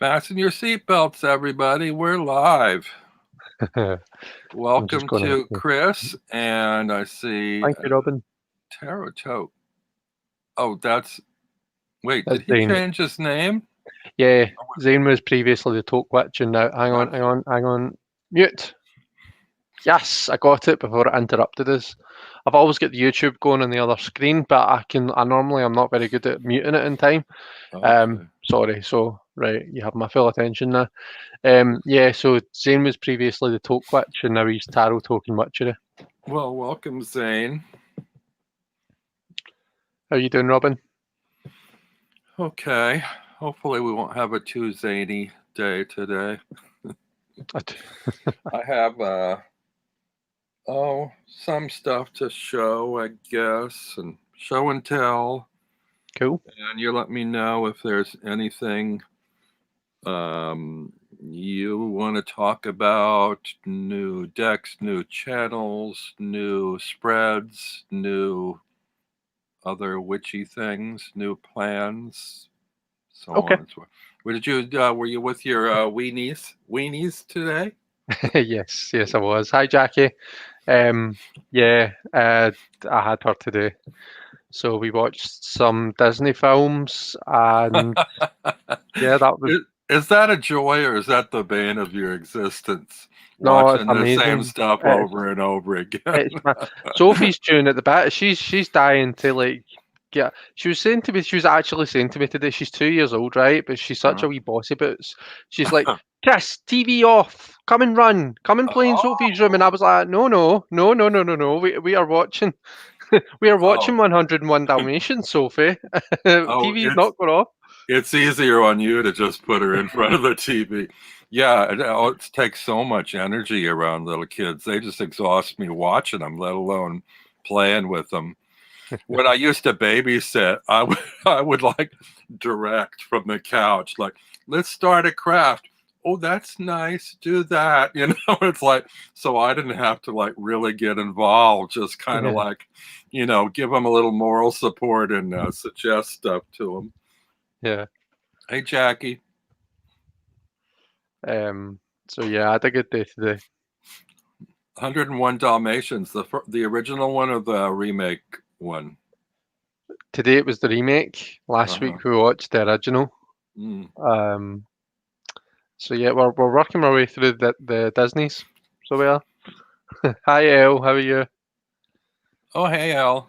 Fasten your seatbelts, everybody. We're live. I'm just Welcome gonna. to Chris, and I see Thank you, Robin. Tarot Tote. Oh, wait, That's did he Zane. change his name? Yeah, Zane was previously the Toke Witch, and now hang on. Mute. Yes, I got it before it interrupted us. I've always got the YouTube going on the other screen, but I'm not very good at muting it in time. Okay. Sorry. So right, you have my full attention now. Yeah. So Zane was previously the Toke Witch, and now he's Tarot Token Witchery. Well, welcome, Zane. How you doing, Robin? Okay. Hopefully we won't have a too zany day today. I have some stuff to show, I guess, and show and tell. Cool. And you let me know if there's anything you want to talk about, new decks, new channels, new spreads, new other witchy things, new plans, so Okay. on and so forth. Were you with your weenies today? Yes, I was. Hi, Jackie. Yeah, I had her today. So we watched some Disney films, and yeah, that was Is that a joy or is that the bane of your existence? no, it's Watching the same amazing. stuff over and over again. Sophie's chewing at the bit. She's dying to like get. She was actually saying to me today. She's 2 years old, right? But she's such a wee bossy boots. She's like, Chris, TV off. Come and run. Come and play in Sophie's room. And I was like, no. We are watching. We are watching 101 Dalmatians, Sophie. TV's not going off. It's easier on you to just put her in front of the TV. Yeah, it takes so much energy around little kids. They just exhaust me watching them, let alone playing with them. When I used to babysit, I would like direct from the couch, like, let's start a craft. Oh, that's nice. Do that. It's like, so I didn't have to like really get involved, just kind of like, give them a little moral support and suggest stuff to them. Yeah. Hey, Jackie. So yeah, I had a good day today. 101 Dalmatians, the original one or the remake one? Today it was the remake. Last week we watched the original. So yeah, we're working our way through the Disneys. So we are. Hi Elle, how are you? Oh hey Elle.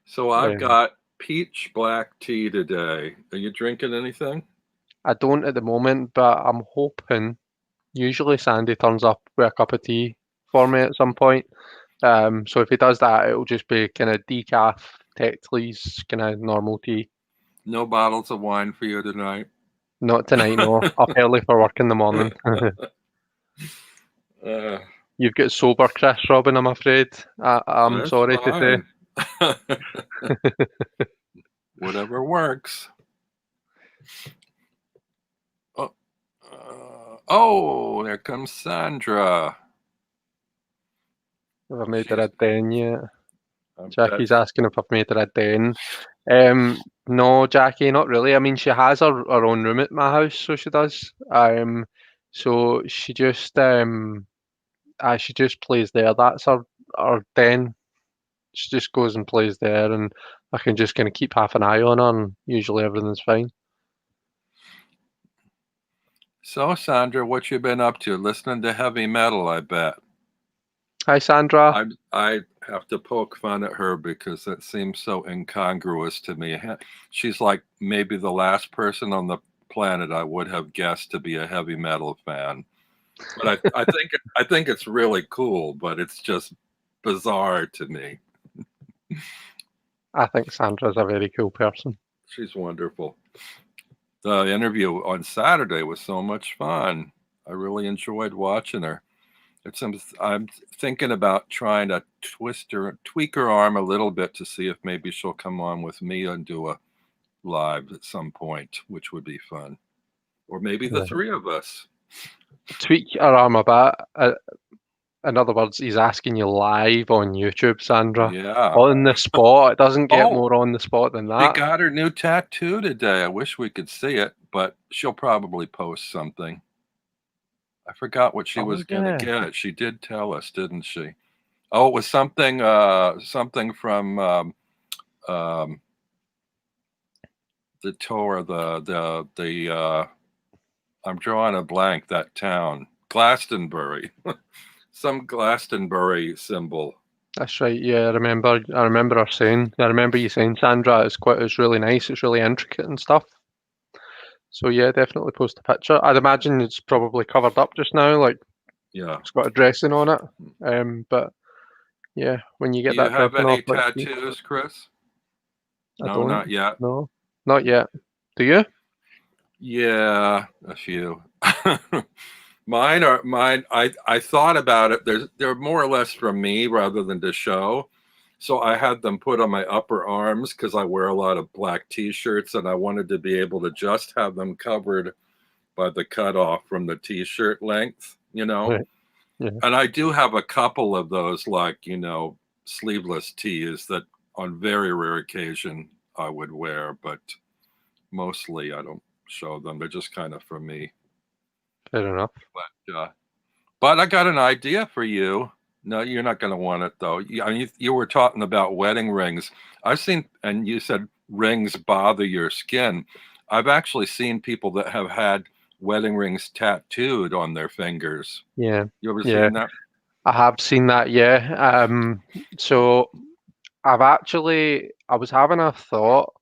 So I've got peach black tea today. Are you drinking anything? I don't at the moment, but I'm hoping. Usually Sandy turns up with a cup of tea for me at some point. So if he does that, it'll just be kind of decaf, Tetley's, kind of normal tea. No bottles of wine for you tonight? Not tonight, no. Up early for work in the morning. You've got sober Chris, Robin, I'm afraid. I'm sorry to say. Whatever works. Oh, there comes Sandra. Have I made her a den yet? Jackie's asking if I've made her a den. No, Jackie, not really. I mean, she has her own room at my house, so she does. So she just plays there. That's her den. She just goes and plays there, and I can just kind of keep half an eye on her, and usually everything's fine. So, Sandra, what you been up to? Listening to heavy metal, I bet. Hi, Sandra. I have to poke fun at her because it seems so incongruous to me. She's like maybe the last person on the planet I would have guessed to be a heavy metal fan. But I think it's really cool, but it's just bizarre to me. I think Sandra's a very cool person. She's wonderful. The interview on Saturday was so much fun. I really enjoyed watching her. I'm thinking about trying to tweak her arm a little bit to see if maybe she'll come on with me and do a live at some point, which would be fun. Or maybe the three of us. Tweak her arm a bit. In other words, he's asking you live on YouTube, Sandra. Yeah. On the spot. It doesn't get more on the spot than that. She got her new tattoo today. I wish we could see it, but she'll probably post something. I forgot what she Oh was gonna yeah, get. She did tell us, didn't she? Oh, it was something something from um, the tour, the I'm drawing a blank, that town. Glastonbury. Some Glastonbury symbol. that's right. Yeah, I remember her saying. I remember you saying, Sandra, it's really nice. It's really intricate and stuff. So yeah, definitely post a picture. I'd imagine it's probably covered up just now, like Yeah. it's got a dressing on it. But yeah, when you Do get you that have dressing any off, let's see. tattoos, Chris? I No, don't. not yet. No, not yet. Do you? Yeah, a few. Mine. I thought about it. They're more or less from me rather than to show. So I had them put on my upper arms because I wear a lot of black t-shirts and I wanted to be able to just have them covered by the cutoff from the t-shirt length, you know. Right. Yeah. And I do have a couple of those, like, sleeveless tees that on very rare occasion I would wear, but mostly I don't show them. They're just kind of for me. Fair enough. But I got an idea for you. No, you're not going to want it though. I mean, you were talking about wedding rings. I've seen, and you said rings bother your skin. I've actually seen people that have had wedding rings tattooed on their fingers. Yeah. You ever Yeah. seen that? I have seen that, yeah. So I was having a thought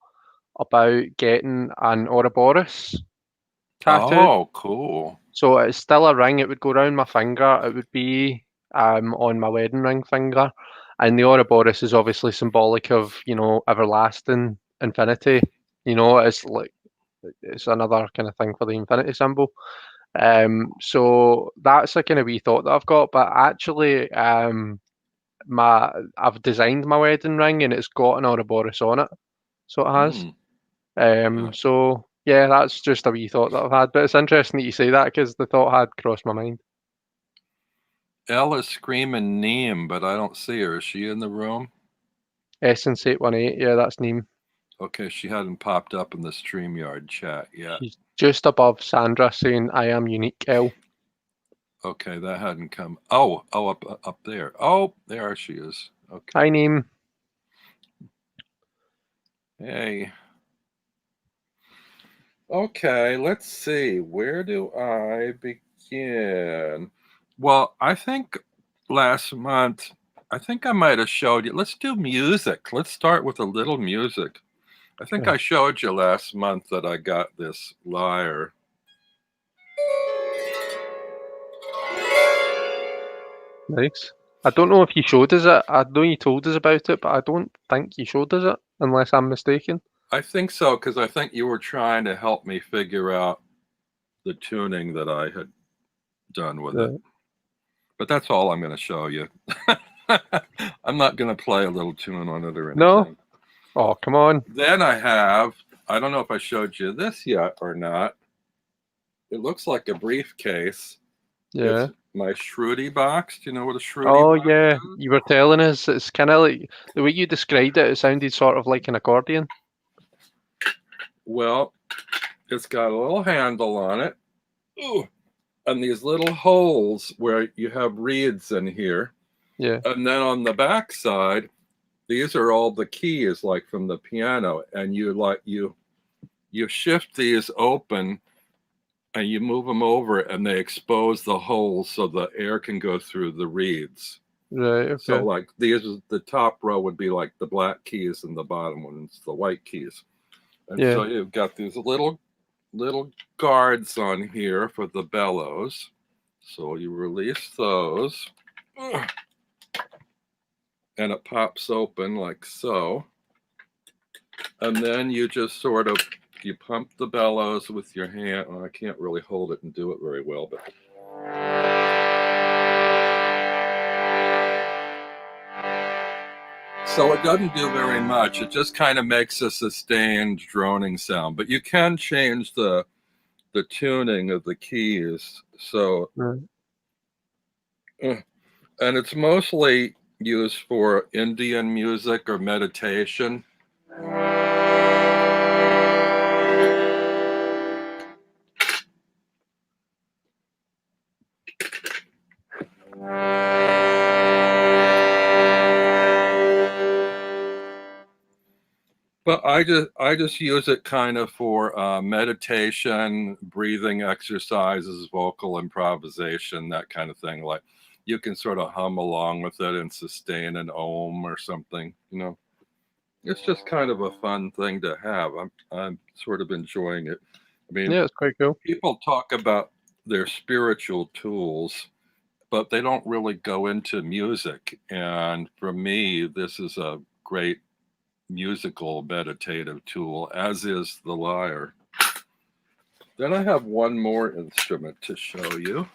about getting an Ouroboros tattoo. Oh, cool. So it's still a ring. It would go around my finger. It would be on my wedding ring finger. And the Ouroboros is obviously symbolic of, everlasting infinity. It's another kind of thing for the infinity symbol. So that's a kind of wee thought that I've got. But actually, I've designed my wedding ring and it's got an Ouroboros on it. So it has. Mm, So yeah, that's just a wee thought that I've had. But it's interesting that you say that because the thought had crossed my mind. Ella's screaming Neem, but I don't see her. Is she in the room? Essence 818, yeah, that's Neem. Okay, she hadn't popped up in the StreamYard chat yet. She's just above Sandra saying, I am unique, L. Okay, that hadn't come. Oh, up there. Oh, there she is. Okay. Hi, Neem. Hey. Okay, let's see. Where do I begin? Well, I think last month, I think I might have showed you. Let's do music. Let's start with a little music. I think Okay. I showed you last month that I got this lyre. Nice. I don't know if you showed us it. I know you told us about it, but I don't think you showed us it, unless I'm mistaken. I think so, because I think you were trying to help me figure out the tuning that I had done with it. But that's all I'm going to show you. I'm not going to play a little tune on it or anything. No? Oh, come on. Then I don't know if I showed you this yet or not. It looks like a briefcase. Yeah. It's my Shruti box. Do you know what a Shruti Oh, box yeah. is? You were telling us it's kind of like the way you described it, it sounded sort of like an accordion. Well, it's got a little handle on it. Ooh, and these little holes where you have reeds in here. Yeah. And then on the back side, these are all the keys, like from the piano. And you shift these open and you move them over and they expose the holes so the air can go through the reeds. Right, okay. So like the top row would be like the black keys and the bottom one's the white keys. And Yeah. so you've got these little guards on here for the bellows. So you release those. And it pops open like so. And then you just sort of, you pump the bellows with your hand. Well, I can't really hold it and do it very well, but. So it doesn't do very much. It just kind of makes a sustained droning sound, but you can change the tuning of the keys. So, Right. and it's mostly used for Indian music or meditation. But I just use it kind of for meditation, breathing exercises, vocal improvisation, that kind of thing. Like you can sort of hum along with it and sustain an ohm or something. It's just kind of a fun thing to have. I'm sort of enjoying it. I mean, Yeah, it's quite cool. people talk about their spiritual tools, but they don't really go into music. And for me, this is a great musical meditative tool, as is the lyre. Then I have one more instrument to show you.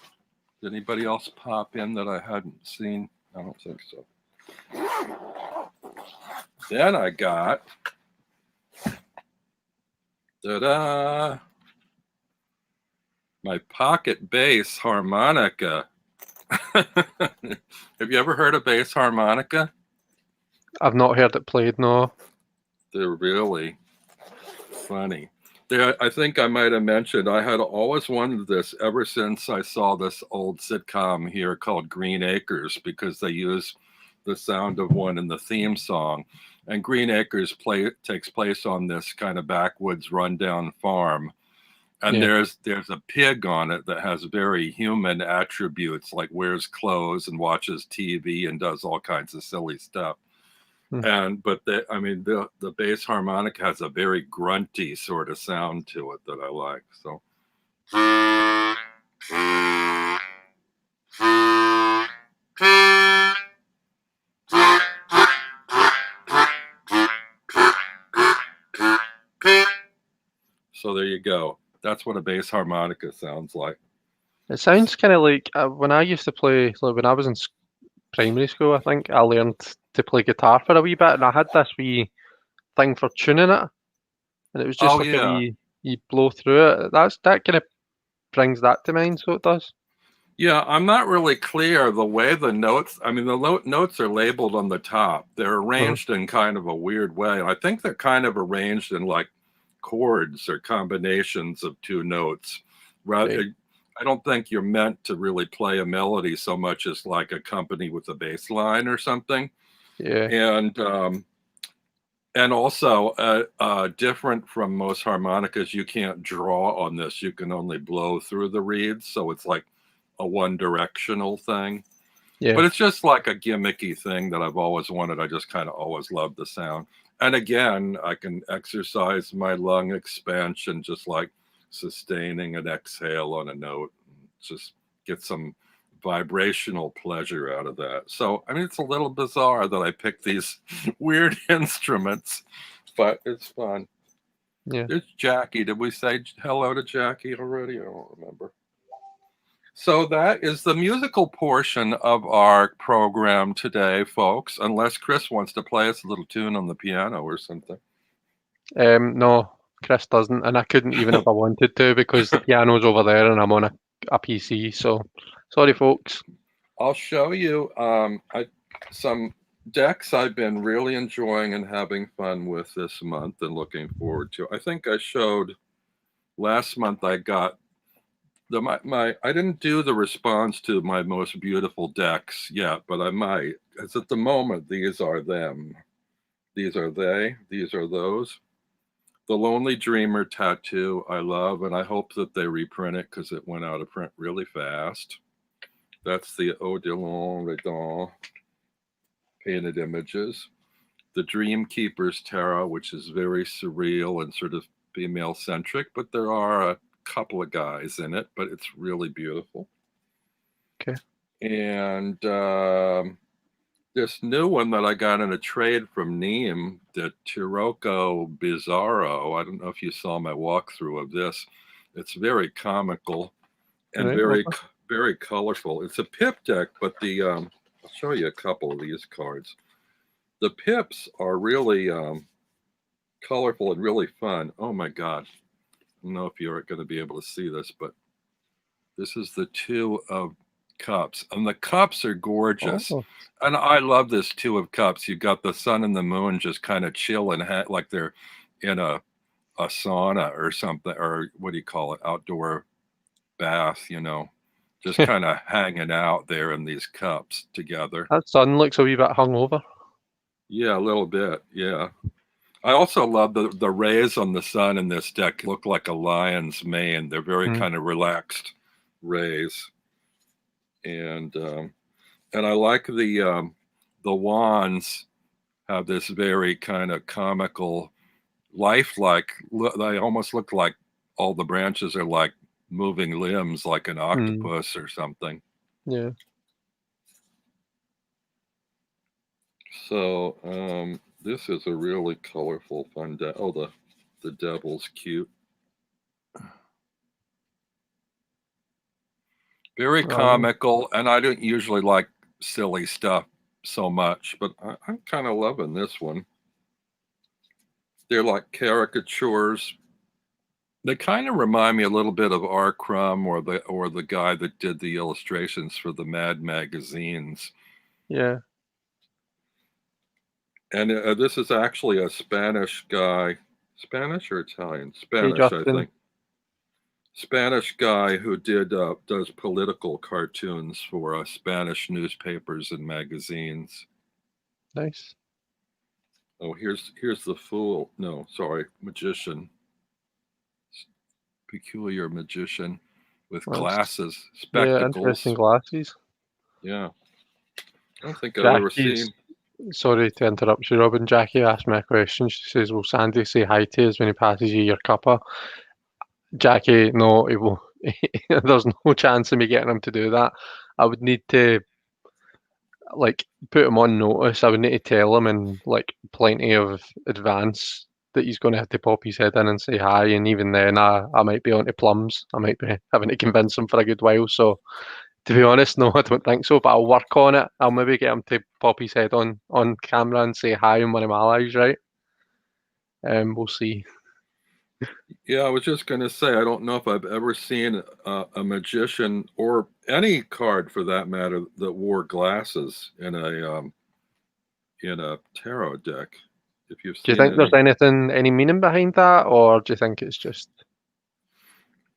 Did anybody else pop in that I hadn't seen? I don't think so. Then I got, ta-da, my pocket bass harmonica. Have you ever heard a bass harmonica? I've not heard it played, no. They're really funny. I think I might have mentioned I had always wanted this ever since I saw this old sitcom here called Green Acres, because they use the sound of one in the theme song. And Green Acres takes place on this kind of backwoods rundown farm. And Yeah. there's a pig on it that has very human attributes, like wears clothes and watches TV and does all kinds of silly stuff. But the bass harmonic has a very grunty sort of sound to it that I like. So there you go. That's what a bass harmonica sounds like. It sounds kind of like when I used to play, like when I was in primary school, I think I learned to play guitar for a wee bit, and I had this wee thing for tuning it, and it was just Oh like a yeah. wee, you blow through it. That kind of brings that to mind, so it does. Yeah, I'm not really clear the way the notes, I mean, the notes are labeled on the top. They're Mhm. arranged in kind of a weird way. I think they're kind of arranged in like chords or combinations of two notes. Right. Rather, I don't think you're meant to really play a melody so much as like accompany with a bass line or something. Yeah. And also, different from most harmonicas, you can't draw on this. You can only blow through the reeds, so it's like a one-directional thing. Yeah. But it's just like a gimmicky thing that I've always wanted. I just kind of always loved the sound. And again, I can exercise my lung expansion, just like sustaining an exhale on a note. Just get some vibrational pleasure out of that. So, I mean, it's a little bizarre that I picked these weird instruments, but it's fun. Yeah. There's Jackie. Did we say hello to Jackie already? I don't remember. So that is the musical portion of our program today, folks, unless Chris wants to play us a little tune on the piano or something. No, Chris doesn't, and I couldn't even if I wanted to because the piano's over there and I'm on a PC. So, sorry, folks. I'll show you some decks I've been really enjoying and having fun with this month and looking forward to. I think I showed last month I got I didn't do the response to my most beautiful decks yet, but I might. Because at the moment, these are them. These are they. These are those. The Lonely Dreamer tattoo I love, and I hope that they reprint it because it went out of print really fast. That's the Odilon Redon painted images. The Dream Keeper's Tarot, which is very surreal and sort of female centric, but there are a couple of guys in it, but it's really beautiful. Okay. And this new one that I got in a trade from Neem, the Tiroko Bizarro. I don't know if you saw my walkthrough of this. It's very comical and Right, very, lovely. very colorful. It's a pip deck, but I'll show you a couple of these cards. The pips are really colorful and really fun. Oh my God. I don't know if you're going to be able to see this, but this is the Two of Cups. And the cups are gorgeous. Oh, And I love this Two of Cups. You got the sun and the moon just kind of chilling, like they're in a sauna or something, or what do you call it? Outdoor bath, just kind of hanging out there in these cups together. that sun looks a wee bit hungover. Yeah, a little bit. Yeah. I also love the rays on the sun in this deck look like a lion's mane. They're very kind of relaxed rays, and I like the wands have this very kind of comical, lifelike. They almost look like all the branches are like moving limbs, like an octopus or something. Yeah. So this is a really colorful, fun deck. Oh, the devil's cute. Very comical, and I don't usually like silly stuff so much, but I'm kind of loving this one. They're like caricatures. They kind of remind me a little bit of R. Crumb or the guy that did the illustrations for the Mad magazines. Yeah. And this is actually a Spanish guy. Spanish or Italian? Spanish, Hey, I think. Spanish guy who does political cartoons for Spanish newspapers and magazines. Nice. Oh, here's the fool. No, sorry, magician. Peculiar magician with glasses, spectacles. Yeah, interesting glasses. Yeah. I don't think I've ever seen. Sorry to interrupt you, Robin. Jackie asked me a question. She says, "Will Sandy say hi to us when he passes you your cuppa?" Jackie, no, he will. There's no chance of me getting him to do that. I would need to like put him on notice. I would need to tell him in like plenty of advance that he's going to have to pop his head in and say hi. And even then, I might be on to plums. I might be having to convince him for a good while. So to be honest, no, I don't think so. But I'll work on it. I'll maybe get him to pop his head on camera and say hi in one of my lives, right? We'll see. Yeah, I was just going to say, I don't know if I've ever seen a magician or any card for that matter that wore glasses in a tarot deck. If you've seen Do you think there's any meaning behind that, or do you think it's just?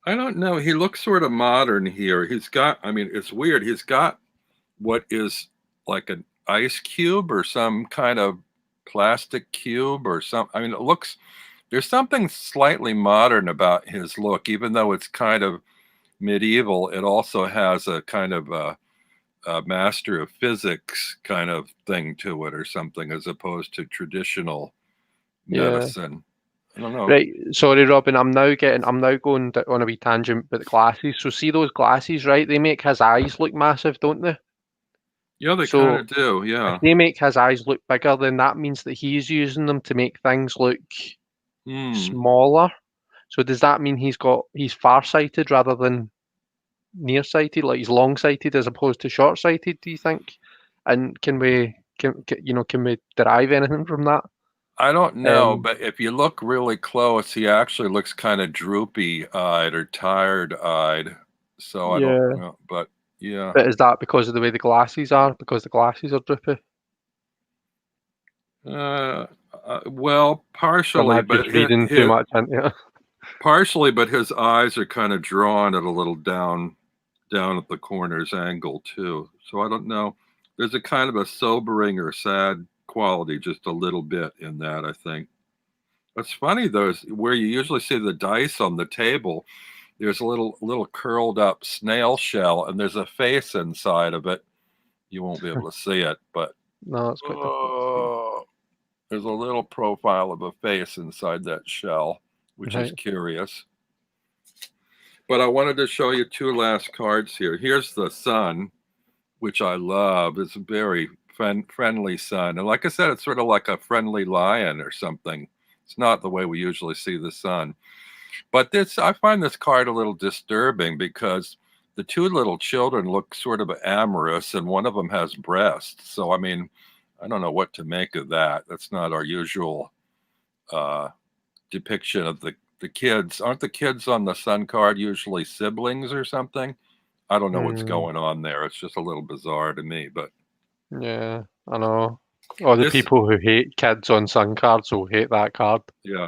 I don't know. He looks sort of modern here. He's got, I mean, it's weird. He's got what is like an ice cube or some kind of plastic cube or some, I mean, it looks, there's something slightly modern about his look, even though it's kind of medieval. It also has a kind of a master of physics kind of thing to it or something, as opposed to traditional medicine. I don't know. Right, sorry, Robin. I'm now going on a wee tangent with the glasses. So see those glasses, right? They make his eyes look massive, don't they? Yeah, they kind of do. Yeah. If they make his eyes look bigger, then that means that he's using them to make things look smaller. So does that mean he's farsighted rather than nearsighted? Like he's long-sighted as opposed to short-sighted? Do you think? And can we derive anything from that? I don't know, but if you look really close, he actually looks kind of droopy-eyed or tired-eyed. So I don't know, but yeah. But is that because of the way the glasses are? Because the glasses are droopy? Well, partially, but reading too much into it. Partially, but his eyes are kind of drawn at a little down at the corners angle too. So I don't know. There's a kind of a sobering or sad quality, just a little bit in that, I think. What's funny though is where you usually see the dice on the table, there's a little curled up snail shell, and there's a face inside of it. You won't be able to see it, but no, it's quite difficult. There's a little profile of a face inside that shell, which is curious. But I wanted to show you two last cards here. Here's the sun, which I love. It's a very friendly sun. And like I said, it's sort of like a friendly lion or something. It's not the way we usually see the sun. But I find this card a little disturbing because the two little children look sort of amorous, and one of them has breasts. So, I mean, I don't know what to make of that. That's not our usual depiction of the kids. Aren't the kids on the sun card usually siblings or something? I don't know what's going on there. It's just a little bizarre to me, but yeah, I know. Or the people who hate kids on sun cards will hate that card. Yeah.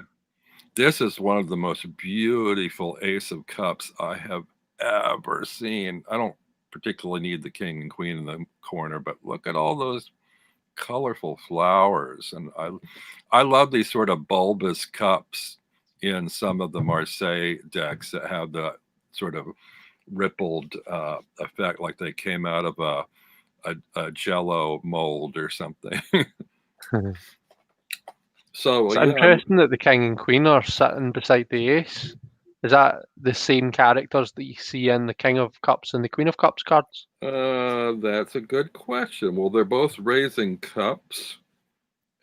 This is one of the most beautiful Ace of Cups I have ever seen. I don't particularly need the king and queen in the corner, but look at all those colorful flowers, and I love these sort of bulbous cups in some of the Marseille decks that have the sort of rippled effect, like they came out of a Jello mold or something. So It's yeah, interesting that the king and queen are sitting beside the ace. Is that the same characters that you see in the King of Cups and the Queen of Cups cards? that's a good question. Well, they're both raising cups,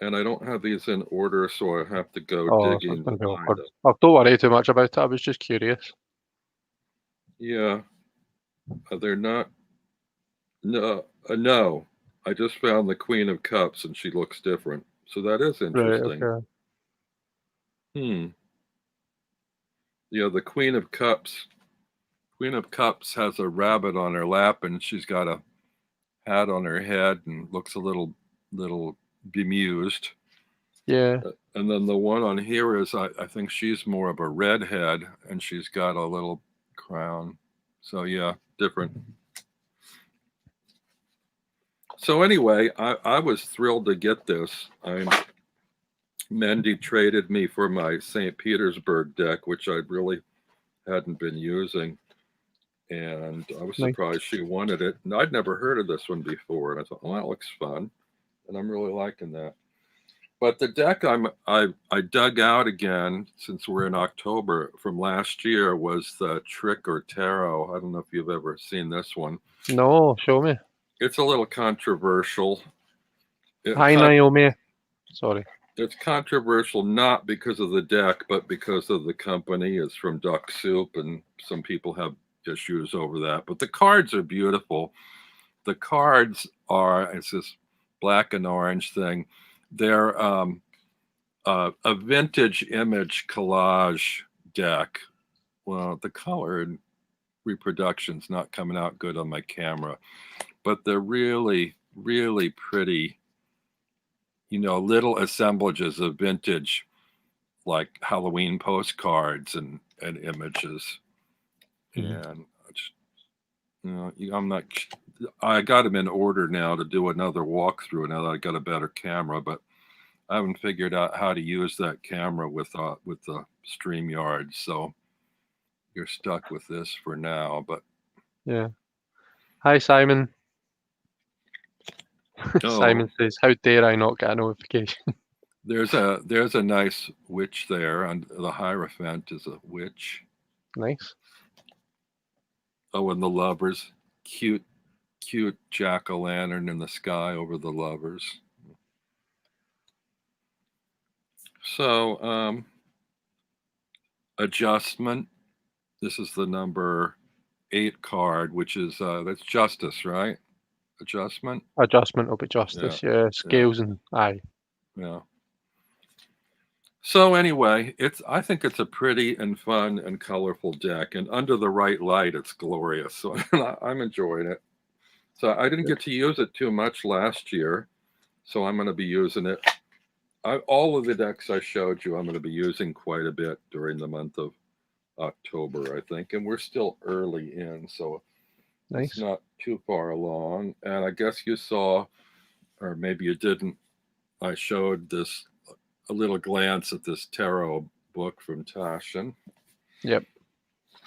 and I don't have these in order, so I have to go Oh, that's digging going to to be find awkward. them. Oh, don't worry too much about it. I was just curious. Yeah, they're not. No. I just found the Queen of Cups, and she looks different. So that is Right, interesting. okay. Hmm. Yeah, the Queen of Cups. Queen of Cups has a rabbit on her lap, and she's got a hat on her head, and looks a little bemused. Yeah. And then the one on here is, I think she's more of a redhead, and she's got a little crown. So yeah, different. So anyway, I was thrilled to get this. Mendy traded me for my St. Petersburg deck, which I really hadn't been using. And I was Nice. surprised she wanted it. And I'd never heard of this one before. And I thought, oh, that looks fun. And I'm really liking that. But the deck I dug out again, since we're in October, from last year was the Trick or Tarot. I don't know if you've ever seen this one. No, show me. It's a little controversial. Hi, Naomi. Sorry. It's controversial not because of the deck, but because of the company. It's from Duck Soup, and some people have issues over that. But the cards are beautiful. The cards are, it's this black and orange thing. They're a vintage image collage deck. Well, the color and reproduction's not coming out good on my camera, but they're really, really pretty. Little assemblages of vintage, like Halloween postcards and images. And I'm not. I got them in order now to do another walkthrough now that I got a better camera, but I haven't figured out how to use that camera with the StreamYard. So you're stuck with this for now. But Yeah. Hi, Simon. Simon says, "How dare I not get a notification?" There's a nice witch there, and the Hierophant is a witch. Nice. Oh, and the lovers, cute jack-o'-lantern in the sky over the lovers. So adjustment. This is the number 8 card, which is that's justice, right? Adjustment. Adjustment will be justice. Yeah. Scales and aye. Yeah. So anyway, I think it's a pretty and fun and colorful deck, and under the right light, it's glorious. So I'm enjoying it. So I didn't get to use it too much last year, so I'm going to be using it. All of the decks I showed you, I'm going to be using quite a bit during the month of October, I think, and we're still early in, so Nice. it's not too far along. And I guess you saw, or maybe you didn't, I showed a little glance at this tarot book from Taschen. Yep.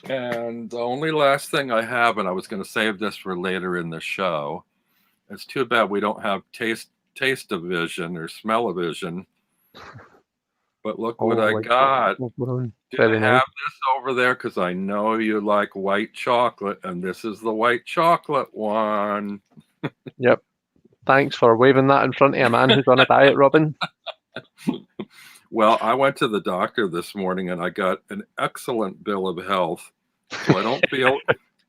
And the only last thing I have, and I was going to save this for later in the show, it's too bad we don't have taste-o-vision or smell-o-vision. But look what I got. Did I have this over there? Because I know you like white chocolate, and this is the white chocolate one. Yep. Thanks for waving that in front of a man who's on a diet, Robin. Well, I went to the doctor this morning, and I got an excellent bill of health, so I don't feel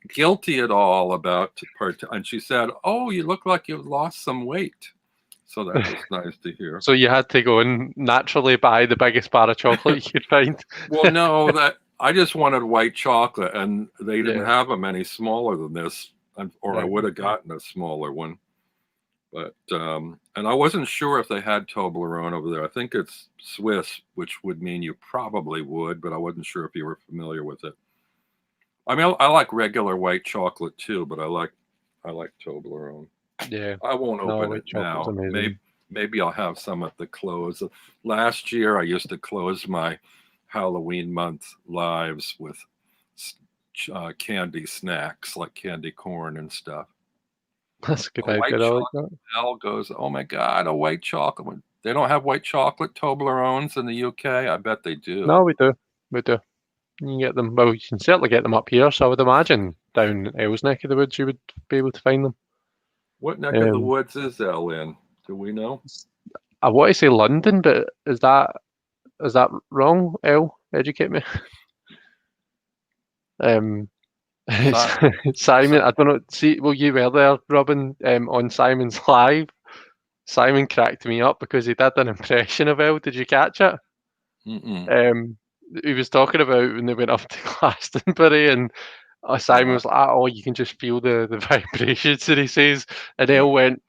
guilty at all about part. And she said, "Oh, you look like you've lost some weight." So that was nice to hear. So you had to go and naturally buy the biggest bar of chocolate you could find? Well, no, I just wanted white chocolate, and they didn't have them any smaller than this, or I would have gotten a smaller one. But and I wasn't sure if they had Toblerone over there. I think it's Swiss, which would mean you probably would, but I wasn't sure if you were familiar with it. I mean, I like regular white chocolate too, but I like Toblerone. Yeah. I won't open it now. Maybe I'll have some at the close. Last year, I used to close my Halloween month lives with candy snacks like candy corn and stuff. That's a good A white idea. I like that. chocolate Al goes, oh my God, a white chocolate. They don't have white chocolate Toblerones in the UK? I bet they do. No, we do. We do. You can get them. Well, you can certainly get them up here. So I would imagine down El's neck of the woods, you would be able to find them. What neck of the woods is El in? Do we know? I want to say London, but is that wrong? El, educate me. Simon, I don't know. See, well, you were there, Robin, on Simon's live. Simon cracked me up because he did an impression of El. Did you catch it? He was talking about when they went up to Glastonbury, and Simon was like, "Oh, you can just feel the vibrations," and he says, and El went,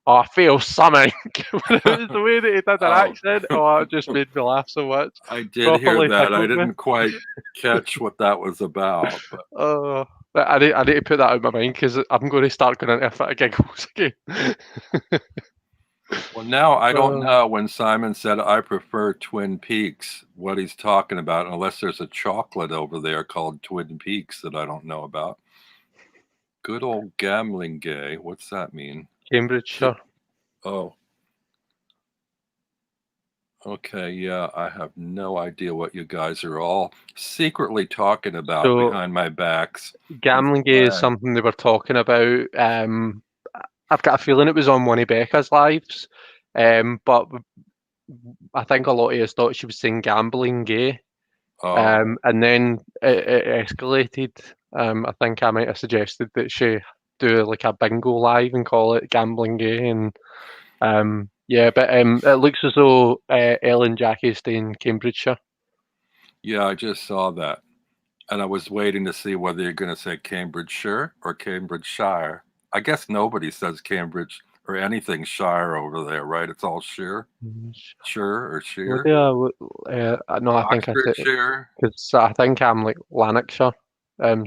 "Oh, I feel something." The way that he did an accent, it just made me laugh so much. I did hear that. I didn't quite catch what that was about. But I need to put that out of my mind because I'm going to start going into a fit of giggles again. Well, now I don't know when Simon said I prefer Twin Peaks, what he's talking about, unless there's a chocolate over there called Twin Peaks that I don't know about. Good old gambling gay. What's that mean? Cambridgeshire. Oh. Okay, yeah, I have no idea what you guys are all secretly talking about behind my backs. Gambling gay is something they were talking about. I've got a feeling it was on one of Becca's lives, but I think a lot of us thought she was saying gambling gay. And then it escalated. I think I might have suggested that she do like a bingo live and call it gambling gay, and but it looks as though Ellen Jackie stay in Cambridgeshire. Yeah, I just saw that, and I was waiting to see whether you're going to say Cambridgeshire or Cambridgeshire. I guess nobody says Cambridge or anything shire over there, right? It's all shire. Sure or sheer? No, I think I said because I think I'm like Lanarkshire.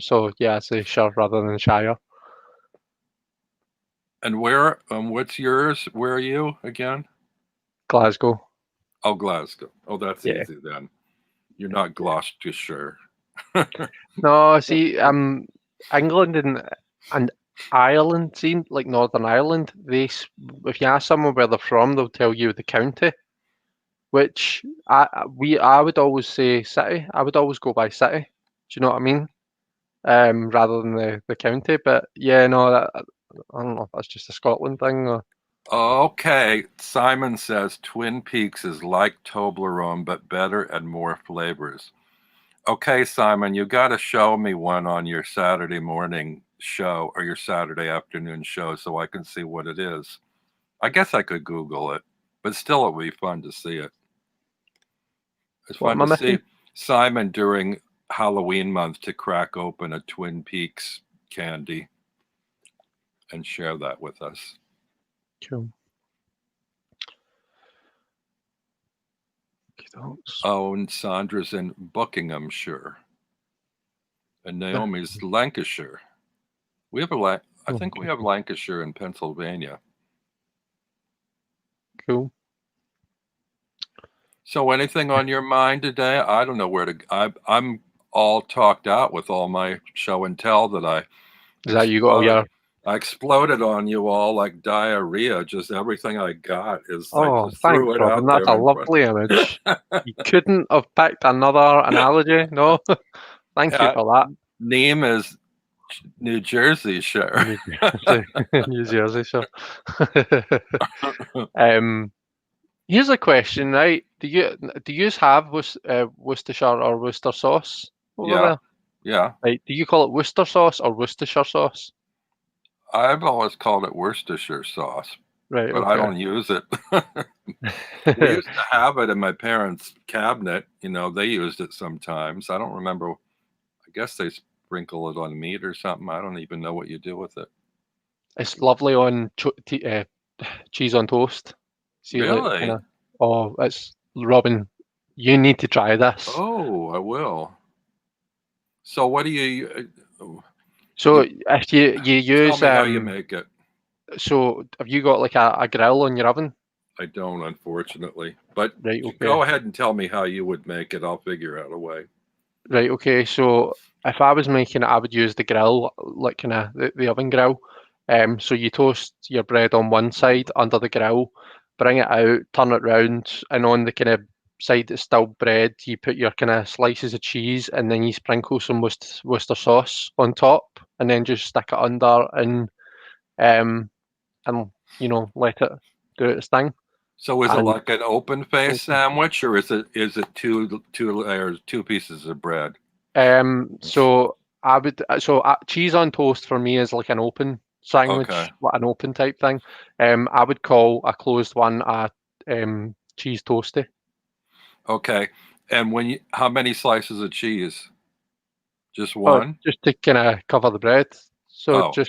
So yeah, I say shire rather than shire. And where? What's yours? Where are you again? Glasgow. Oh, Glasgow. Oh, that's easy then. You're not Gloucestershire. No, see, England and Ireland, seem like Northern Ireland. If you ask someone where they're from, they'll tell you the county. Which I would always say city. I would always go by city. Do you know what I mean? Rather than the county. But yeah, no, I don't know if that's just a Scotland thing or. Okay, Simon says Twin Peaks is like Toblerone, but better and more flavors. Okay, Simon, you got to show me one on your Saturday morning show or your Saturday afternoon show so I can see what it is. I guess I could Google it, but still it would be fun to see it. It's fun to see Simon during Halloween month to crack open a Twin Peaks candy and share that with us. Cool. Oh, and Sandra's in Buckinghamshire, and Naomi's Lancashire. We have I think we have Lancashire in Pennsylvania. Cool. So, anything on your mind today? I don't know where to. I'm all talked out with all my show and tell that I. Is that you got? Yeah. I exploded on you all like diarrhea. Just everything I got is. Oh, thanks, Robin. That's a lovely image. You couldn't have picked another analogy. No, thank you for that. Name is New Jersey, sure. New Jersey, sure. Here's a question, right? Do you have Worcestershire or Worcester sauce over there? Yeah. Right. Do you call it Worcester sauce or Worcestershire sauce? I've always called it Worcestershire sauce, right? But I don't use it. We used to have it in my parents' cabinet. You know, they used it sometimes. I don't remember. I guess they sprinkle it on meat or something. I don't even know what you do with it. It's lovely on cheese on toast. See, really? It's Robin. You need to try this. Oh, I will. So, what do you? So, if you use tell me how you make it. So, have you got like a grill on your oven? I don't, unfortunately. But Right, okay. go ahead and tell me how you would make it. I'll figure out a way. Right, okay. So if I was making it, I would use the grill, like kind of the oven grill. So you toast your bread on one side under the grill, bring it out, turn it round, and on the kind of side that's still bread, you put your kind of slices of cheese, and then you sprinkle some Worcester sauce on top, and then just stick it under um and let it do its thing. So is it And like an open face sandwich, or is it two layers, two pieces of bread? so cheese on toast for me is like an open Okay. sandwich, like an open type thing. I would call a closed one a cheese toasty. Okay. And how many slices of cheese? Just Oh, one? just to kind of cover the bread. So Oh, because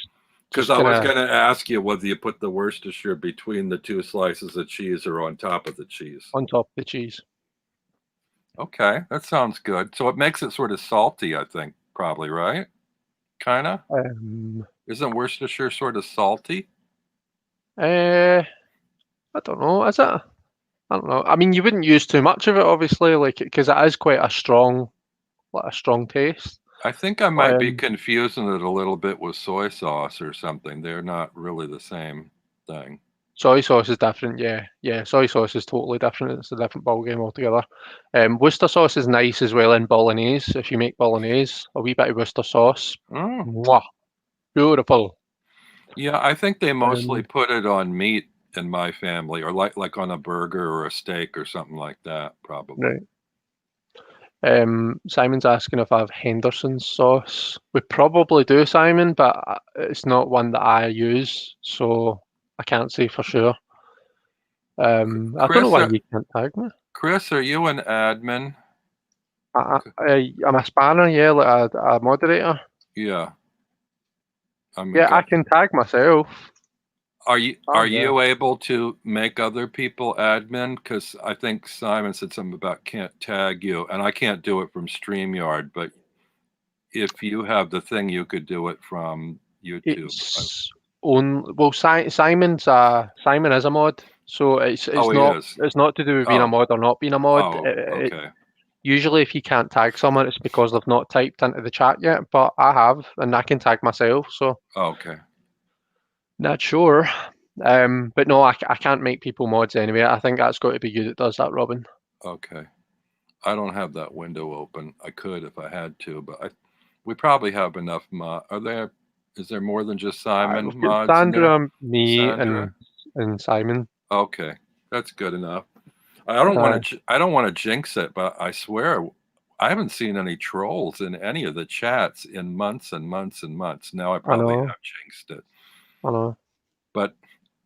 just I kind was of going to ask you whether you put the Worcestershire between the two slices of cheese or on top of the cheese. on top of the cheese. Okay, that sounds good. So it makes it sort of salty, I think, probably, right? Kind of? Um, Isn't Worcestershire sort of salty? I don't know. Is it? I don't know. I mean, you wouldn't use too much of it, obviously, like because it is quite like a strong taste. I think I might be Um, confusing it a little bit with soy sauce or something. They're not really the same thing. Soy sauce is different, yeah. Yeah, soy sauce is totally different. It's a different ballgame altogether. Worcester sauce is nice as well in bolognese. If you make bolognese, a wee bit of Worcester sauce. Oh, Mwah, beautiful. yeah, I think they mostly Um, put it on meat in my family, or like on a burger or a steak or something like that, probably. right. Simon's asking if I have Henderson's sauce. We probably do, Simon, but it's not one that I use, so I can't say for sure. I don't know Chris, why you can't tag me. Chris, are you an admin? I'm a spanner, yeah, like a moderator. Yeah, I'm Yeah, I got. can tag myself. Are you Oh are yeah. you able to make other people admin? Because I think Simon said something about can't tag you, and I can't do it from StreamYard. But if you have the thing, you could do it from YouTube. It's on well Simon is a mod, so Oh, he is. it's not to do with being a Oh, mod or not being a mod. oh, okay, Usually if you can't tag someone it's because they've not typed into the chat yet, but I have and I can tag myself, so okay. not sure. But no, I can't make people mods anyway. I think that's got to be you that does that, Robin. Okay. I don't have that window open. I could if I had to, but we probably have enough is there more than just Simon We've got mods in there? Sandra, me, Sandra? and Simon. Okay. That's good enough. I don't want to jinx it, but I swear I haven't seen any trolls in any of the chats in months and months and months. Now I I probably know, have jinxed it. I know. But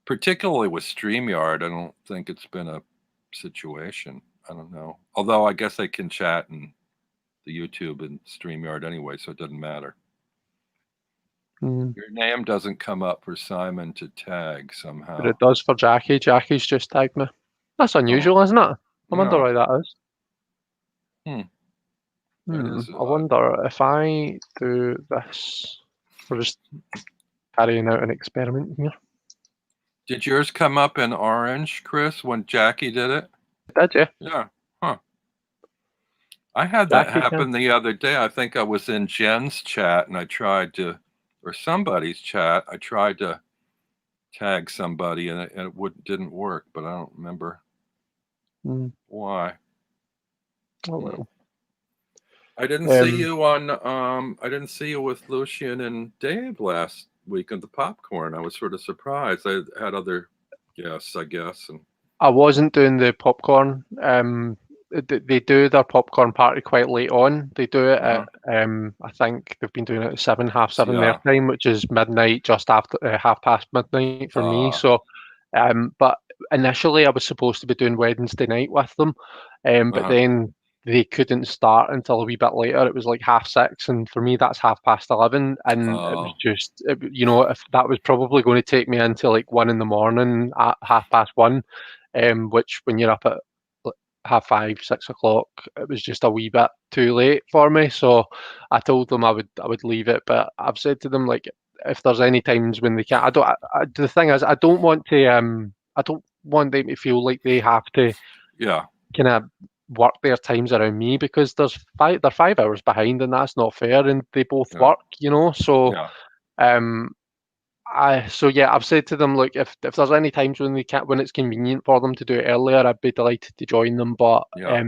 particularly with StreamYard, I don't think it's been a situation. I don't know. Although I guess they can chat in the YouTube and StreamYard anyway, so it doesn't matter. Mm. Your name doesn't come up for Simon to tag But somehow. it does for Jackie. Jackie's just tagged me. That's Oh, unusual, isn't it? I wonder no. why that is. That is I odd. wonder if I do this. We're just carrying out an experiment here. Did yours come up in orange, Chris, when Jackie did it? Did you? Yeah. Huh. I had that Jackie can. happen the other day. I think I was in Jen's chat and or somebody's chat, I tried to tag somebody and it didn't work, but I don't remember why. Oh well. I didn't see you I didn't see you with Lucian and Dave last week at the popcorn. I was sort of surprised. I had other guests, I guess. And I wasn't doing the popcorn. They do their popcorn party quite late on. They do it at I think they've been doing it at 7, half 7 their yeah. time, which is midnight, just after half past midnight for me. So, but initially I was supposed to be doing Wednesday night with them, but then they couldn't start until a wee bit later. It was like 6:30, and for me that's 11:30, and it was just if that was probably going to take me into like 1 in the morning at 1:30, which when you're up at 5:30, 6:00, it was just a wee bit too late for me. So I told them I would leave it, but I've said to them like if there's any times when they can't, the thing is I don't want to I don't want them to feel like they have to Yeah. kind of work their times around me, because they're 5 hours behind, and that's not fair. And they both Yeah. work, you know. So Yeah. I've said to them, look, if there's any times when when it's convenient for them to do it earlier, I'd be delighted to join them. But Yeah.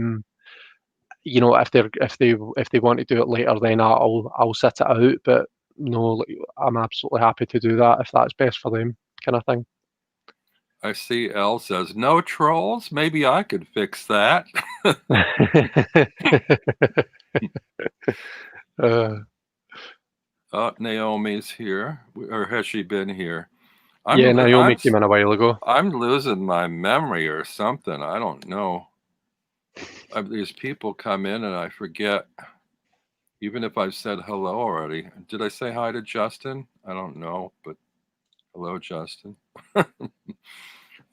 you know, if they want to do it later, then I'll sit it out. But no, like, I'm absolutely happy to do that if that's best for them, kind of thing. I see L says, no trolls? Maybe I could fix that. uh, Naomi's here. Or has she been here? yeah, Naomi came in a while ago. I'm losing my memory or something. I don't know. These people come in and I forget, even if I've said hello already. Did I say hi to Justin? I don't know, but hello, Justin.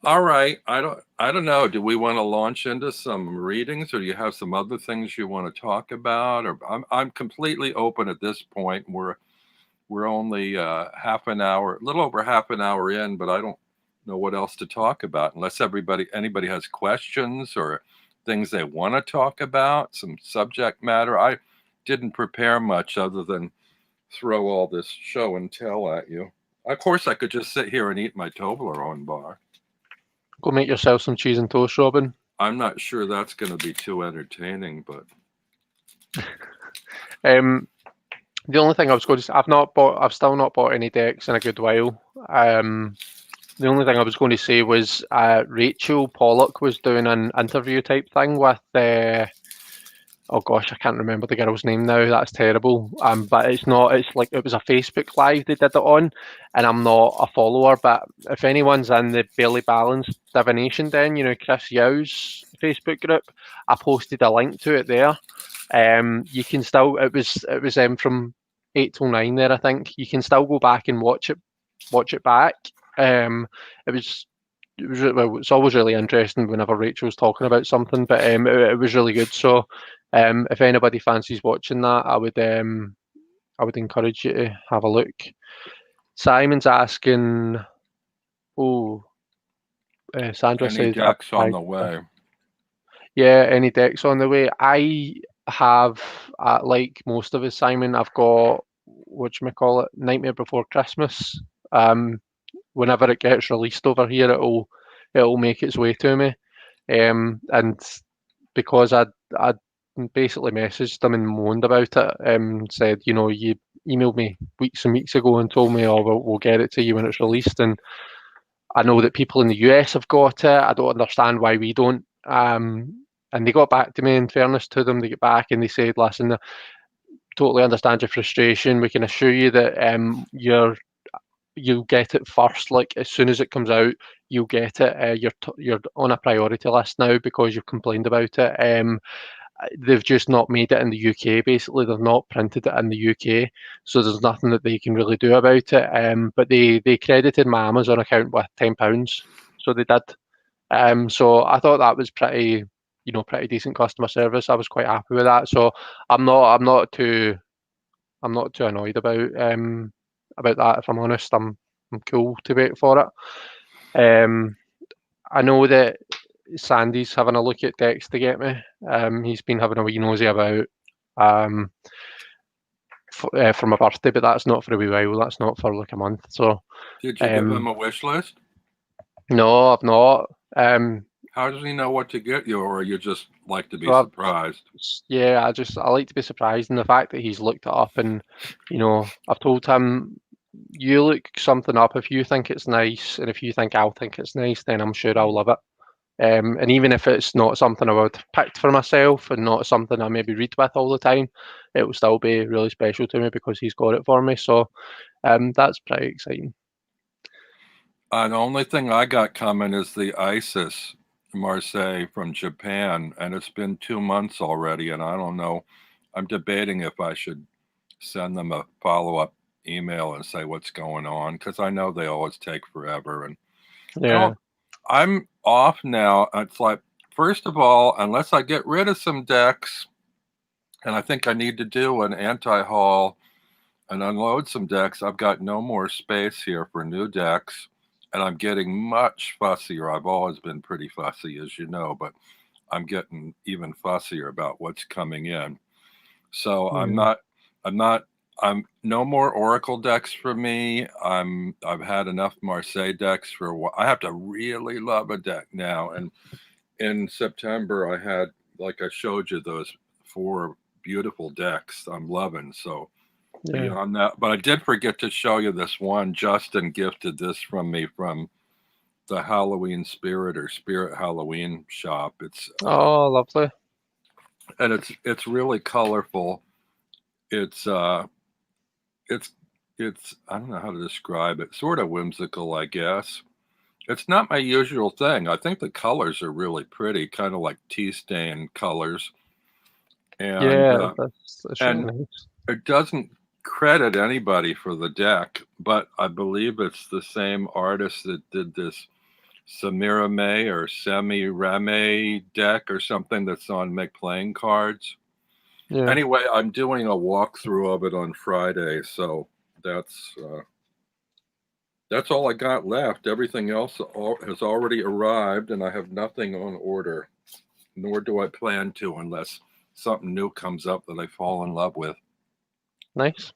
All right. I don't know. Do we want to launch into some readings, or do you have some other things you want to talk about? Or I'm completely open at this point. We're only half an hour, a little over half an hour in, but I don't know what else to talk about unless anybody has questions or things they want to talk about, some subject matter. I didn't prepare much other than throw all this show and tell at you. Of course, I could just sit here and eat my Toblerone bar. Go make yourself some cheese and toast, Robin. I'm not sure that's going to be too entertaining, but The only thing I was going to say, I've still not bought any decks in a good while. The only thing I was going to say was Rachel Pollock was doing an interview type thing with oh gosh, I can't remember the girl's name now. That's terrible. But it's not. It's like it was a Facebook Live they did it on, and I'm not a follower. But if anyone's in the Barely Balanced Divination Den, you know, Chris Yau's Facebook group, I posted a link to it there. You can still. It was from 8 till 9 there. I think you can still go back and watch it back. It was. Well, it's always really interesting whenever Rachel's talking about something, but it was really good. So, if anybody fancies watching that, I would encourage you to have a look. Simon's asking, Sandra any says, decks on the way? yeah, any decks on the way? I have, like most of us, Simon, I've got whatchamacallit, Nightmare Before Christmas. Whenever it gets released over here, it'll make its way to me. And because I basically messaged them and moaned about it, said, you know, you emailed me weeks and weeks ago and told me, oh, we'll get it to you when it's released. And I know that people in the US have got it. I don't understand why we don't. And they got back to me, in fairness to them, they get back and they said, listen, totally understand your frustration. We can assure you that you'll get it first. Like as soon as it comes out, you'll get it. You're on a priority list now because you've complained about it. They've just not made it in the UK. Basically, they've not printed it in the UK, so there's nothing that they can really do about it. But they credited my Amazon account with £10, so they did. So I thought that was pretty decent customer service. I was quite happy with that. So I'm not too annoyed about that. If I'm honest, I'm cool to wait for it. I know that Sandy's having a look at decks to get me. He's been having a wee nosy about for my birthday, but that's not for a wee while. That's not for like a month. So Did you give him a wish list? no, I've not. How does he know what to get you, or you just like to be Well, surprised? yeah, I like to be surprised, and the fact that he's looked it up, and you know, I've told him, you look something up if you think it's nice, and if you think I'll think it's nice, then I'm sure I'll love it. And even if it's not something I would have picked for myself and not something I maybe read with all the time, it will still be really special to me because he's got it for me. So that's pretty exciting. The only thing I got coming is the Isis Marseille from Japan, and it's been 2 months already, and I don't know. I'm debating if I should send them a follow-up email and say what's going on, because I know they always take forever. And Yeah. I'm off now. It's like, first of all, unless I get rid of some decks, and I think I need to do an anti-haul and unload some decks, I've got no more space here for new decks. and I'm getting much fussier. I've always been pretty fussy, as you know, but I'm getting even fussier about what's coming in. So I'm no more Oracle decks for me. I've had enough Marseille decks for a while. I have to really love a deck now. And in September, I had, like I showed you, those 4 beautiful decks I'm loving. So beyond that, but I did forget to show you this one. Justin gifted this from me from the Halloween Spirit or Spirit Halloween shop. It's Oh, lovely. and it's really colorful. It's it's I don't know how to describe it. Sort of whimsical, I guess. It's not my usual thing. I think the colors are really pretty, kind of like tea stain colors, and Yeah, that's really and nice. it doesn't credit anybody for the deck, but I believe it's the same artist that did this Samira May or Semi Rame deck or something that's on Make Playing Cards. Yeah. Anyway, I'm doing a walkthrough of it on Friday, so that's all I got left. Everything else has already arrived, and I have nothing on order, nor do I plan to unless something new comes up that I fall in love with. Nice.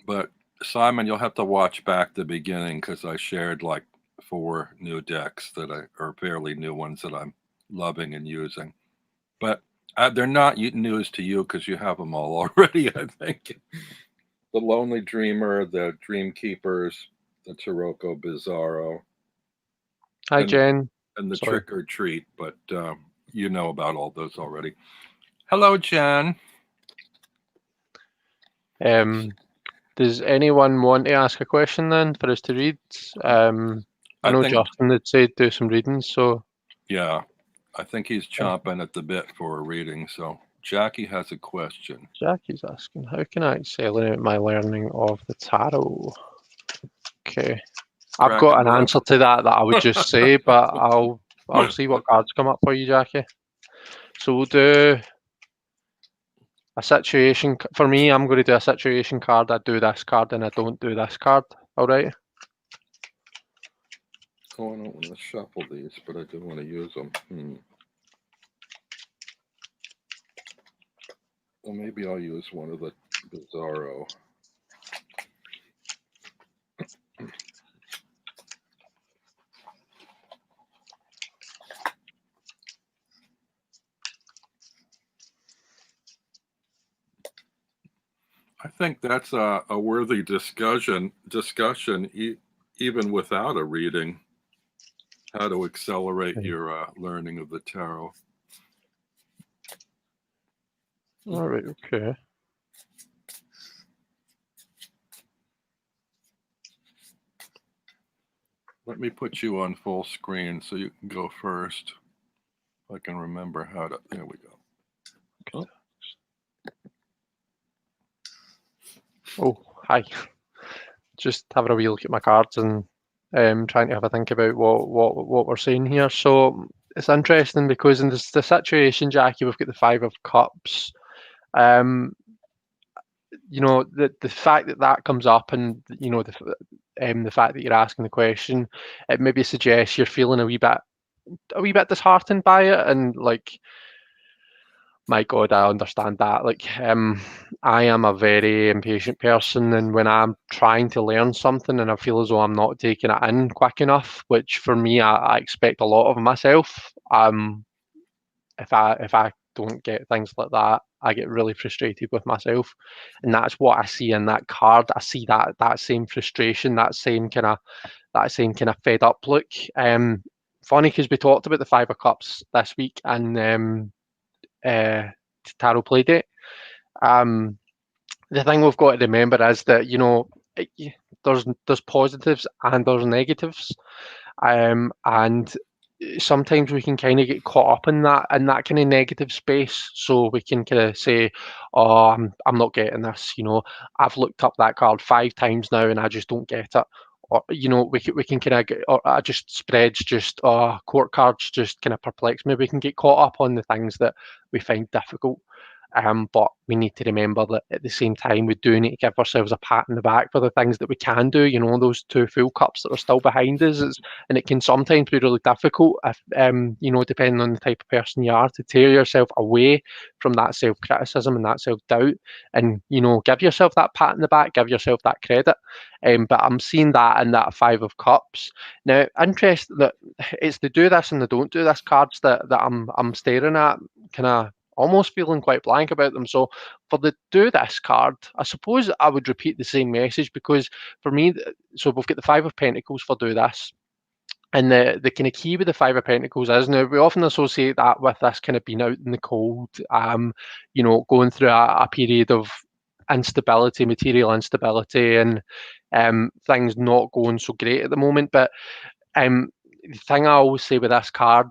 But Simon, you'll have to watch back the beginning because I shared like 4 new decks that are fairly new ones that I'm loving and using. But they're not news to you because you have them all already, I think. The Lonely Dreamer, the Dream Keepers, the Taroko Bizarro. Hi, Jen. And the Sorry. Trick or Treat, but you know about all those already. Hello, Jen. Does anyone want to ask a question then for us to read? I know Justin had said do some readings, so yeah, I think he's chomping at the bit for a reading. So Jackie has a question. Jackie's asking, how can I accelerate my learning of the tarot? Okay, I've got an answer to that I would just say, but I'll see what cards come up for you, Jackie. So we'll do a situation. For me, I'm going to do a situation card. I do this card and I don't do this card. All right. Oh, I don't want to shuffle these, but I do want to use them. Well, maybe I'll use one of the Bizarro. I think that's a worthy discussion, even without a reading, how to accelerate your learning of the tarot. All right, okay. Let me put you on full screen so you can go first. If I can remember how to, there we go. Oh, hi. Just having a wee look at my cards and trying to have a think about what we're saying here. So it's interesting because in the situation, Jackie, we've got the 5 of Cups. You know, the fact that comes up, and you know the fact that you're asking the question, it maybe suggests you're feeling a wee bit disheartened by it, and like, my God, I understand that. Like, I am a very impatient person, and when I'm trying to learn something and I feel as though I'm not taking it in quick enough, which for me, I expect a lot of myself. If I don't get things like that, I get really frustrated with myself, and that's what I see in that card. I see that same frustration, that same kind of fed up look. Funny because we talked about the 5 of Cups this week and tarot Playdate. The thing we've got to remember is that, you know, there's positives and there's negatives, and sometimes we can kind of get caught up in that kind of negative space. So we can kind of say, "Oh, I'm not getting this." You know, I've looked up that card 5 times now and I just don't get it. Or, you know, we can kind of get, or I just spreads just court cards just kind of perplex me. We can get caught up on the things that we find difficult. But we need to remember that at the same time, we do need to give ourselves a pat in the back for the things that we can do. Those 2 full cups that are still behind us, and it can sometimes be really difficult, if depending on the type of person you are, to tear yourself away from that self-criticism and that self-doubt, and give yourself that pat in the back, give yourself that credit. But I'm seeing that in that 5 of Cups. Now, interesting that it's the do this and the don't do this cards that I'm staring at, kind of almost feeling quite blank about them. So for the do this card, I suppose I would repeat the same message, because for me, so we've got the 5 of Pentacles for do this. And the kind of key with the 5 of Pentacles is, now we often associate that with this kind of being out in the cold, going through a period of instability, material instability, and things not going so great at the moment. But the thing I always say with this card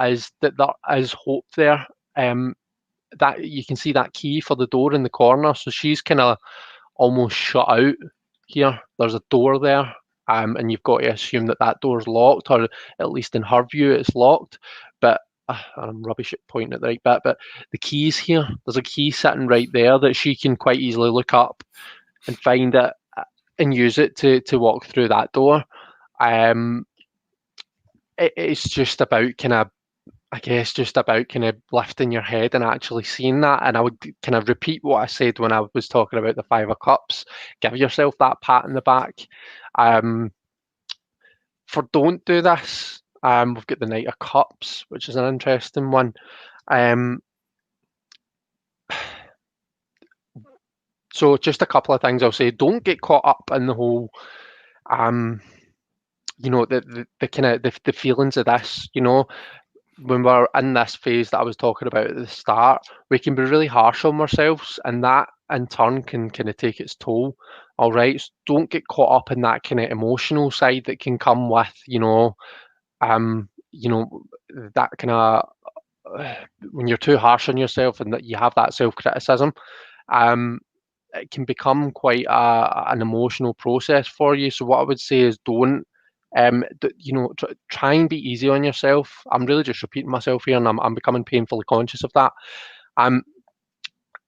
is that there is hope there. That you can see that key for the door in the corner, so she's kind of almost shut out here. There's a door there, and you've got to assume that that door's locked, or at least in her view it's locked. But I'm rubbish at pointing at the right bit, but the key's here. There's a key sitting right there that she can quite easily look up and find it and use it to walk through that door. It's just about kind of, I guess, just about kind of lifting your head and actually seeing that. And I would kind of repeat what I said when I was talking about the 5 of Cups. Give yourself that pat in the back. For don't do this, we've got the Knight of Cups, which is an interesting one. So just a couple of things I'll say. Don't get caught up in the whole, the kind of the feelings of this. When we're in this phase that I was talking about at the start, we can be really harsh on ourselves, and that in turn can kind of take its toll. All right, so don't get caught up in that kind of emotional side that can come with, that kind of when you're too harsh on yourself and that you have that self-criticism. It can become quite an emotional process for you. So what I would say is don't. Try and be easy on yourself. I'm really just repeating myself here, and I'm becoming painfully conscious of that.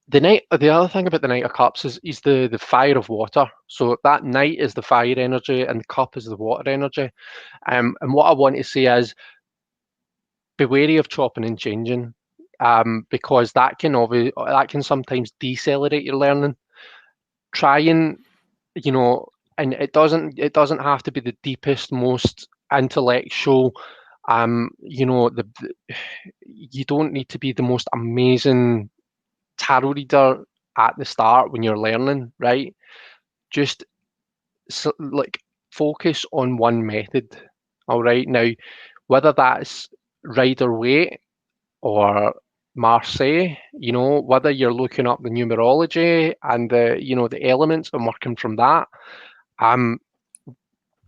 The other thing about the Knight of Cups is the fire of water. So that Knight is the fire energy, and the cup is the water energy. And what I want to say is, be wary of chopping and changing, because that can sometimes decelerate your learning. Try and and it doesn't have to be the deepest, most intellectual. You don't need to be the most amazing tarot reader at the start when you're learning, right? Just focus on one method. All right, now whether that's Rider-Waite or Marseille, whether you're looking up the numerology and the elements and working from that,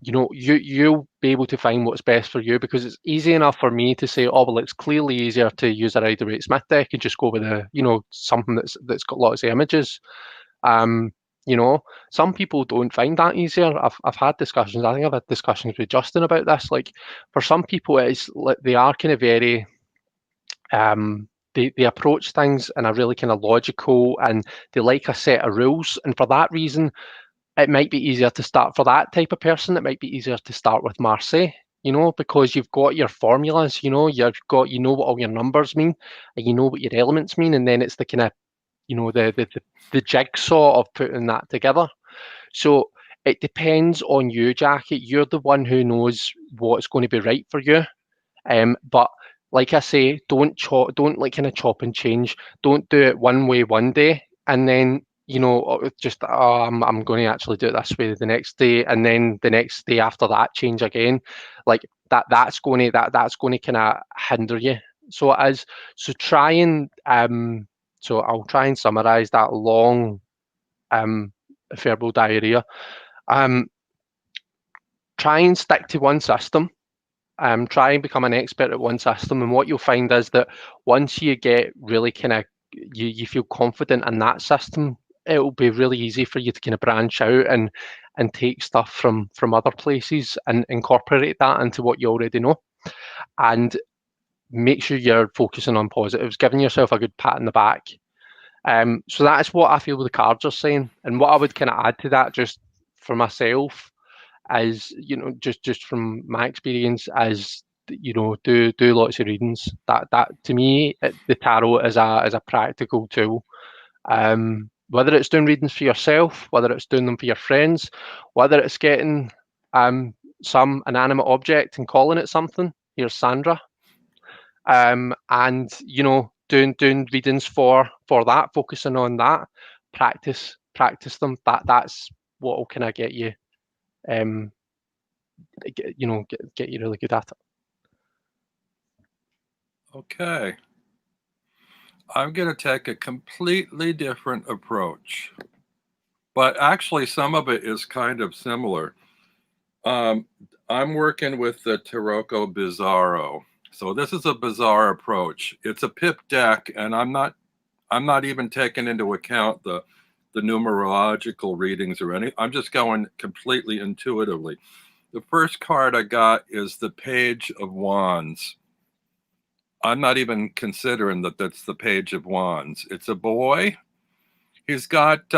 you'll be able to find what's best for you, because it's easy enough for me to say, oh well, it's clearly easier to use a Rider-Waite-Smith deck and just go with something that's got lots of images. Some people don't find that easier. I've had discussions. I think I've had discussions with Justin about this. Like, for some people, it's like they are kind of very they approach things in a really kind of logical, and they like a set of rules. And for that reason, it might be easier to start, for that type of person, it might be easier to start with Marseille, because you've got your formulas, you know what all your numbers mean, and you know what your elements mean, and then it's the kind of, the jigsaw of putting that together. So it depends on you, Jackie. You're the one who knows what's going to be right for you. But like I say, don't like kind of chop and change. Don't do it one way one day, and then just I'm going to actually do it this way the next day, and then the next day after that change again. Like that's going to kind of hinder you. So it is. So try and so I'll try and summarize that long verbal diarrhea. Try and stick to one system. Try and become an expert at one system, and what you'll find is that once you get really kind of you feel confident in that system, it'll be really easy for you to kind of branch out and take stuff from other places and incorporate that into what you already know. And make sure you're focusing on positives, giving yourself a good pat in the back. So that's what I feel the cards are saying. And what I would kind of add to that, just for myself, is, just from my experience, is, do lots of readings. That to me, the tarot is a practical tool. Whether it's doing readings for yourself, whether it's doing them for your friends, whether it's getting some inanimate object and calling it something. Here's Sandra. And doing readings for that, focusing on that, practice them. That's what will kind of get you, get you really good at it. Okay. I'm going to take a completely different approach, but actually some of it is kind of similar. I'm working with the Taroko Bizarro. So this is a bizarre approach. It's a pip deck, and I'm not even taking into account the numerological readings or any. I'm just going completely intuitively. The first card I got is the Page of Wands. I'm not even considering that that's the Page of Wands. It's a boy. He's got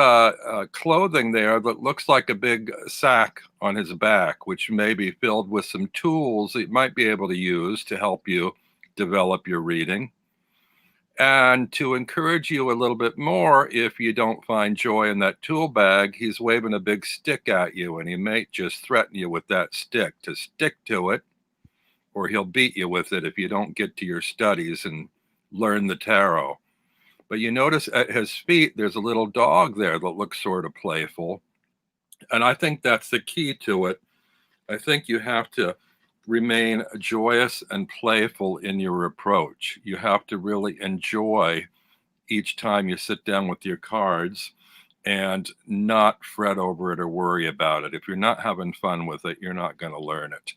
clothing there that looks like a big sack on his back, which may be filled with some tools that you might be able to use to help you develop your reading. And to encourage you a little bit more, if you don't find joy in that tool bag, he's waving a big stick at you, and he may just threaten you with that stick to stick to it, or he'll beat you with it if you don't get to your studies and learn the tarot. But you notice at his feet, there's a little dog there that looks sort of playful. And I think that's the key to it. I think you have to remain joyous and playful in your approach. You have to really enjoy each time you sit down with your cards and not fret over it or worry about it. If you're not having fun with it, you're not going to learn it.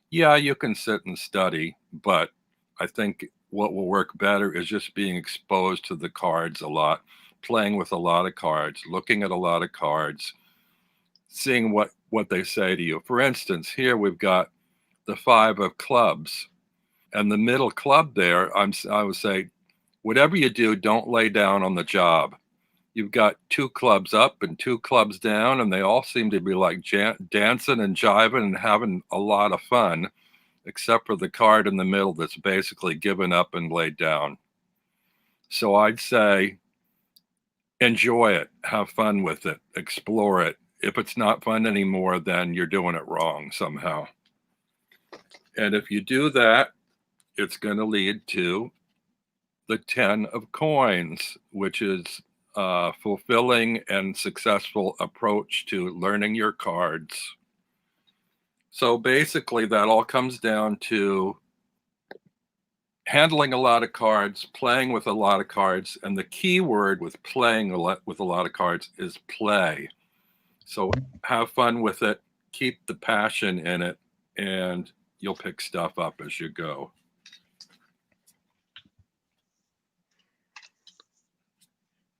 Yeah, you can sit and study, but I think what will work better is just being exposed to the cards a lot, playing with a lot of cards, looking at a lot of cards, seeing what they say to you. For instance, here we've got the 5 of clubs, and the middle club there, I would say, whatever you do, don't lay down on the job. You've got 2 clubs up and 2 clubs down, and they all seem to be like dancing and jiving and having a lot of fun, except for the card in the middle that's basically given up and laid down. So I'd say enjoy it, have fun with it, explore it. If it's not fun anymore, then you're doing it wrong somehow. And if you do that, it's going to lead to the 10 of coins, which is a fulfilling and successful approach to learning your cards. So basically, that all comes down to handling a lot of cards, playing with a lot of cards, and the key word with playing with a lot of cards is play. So have fun with it, keep the passion in it, and you'll pick stuff up as you go.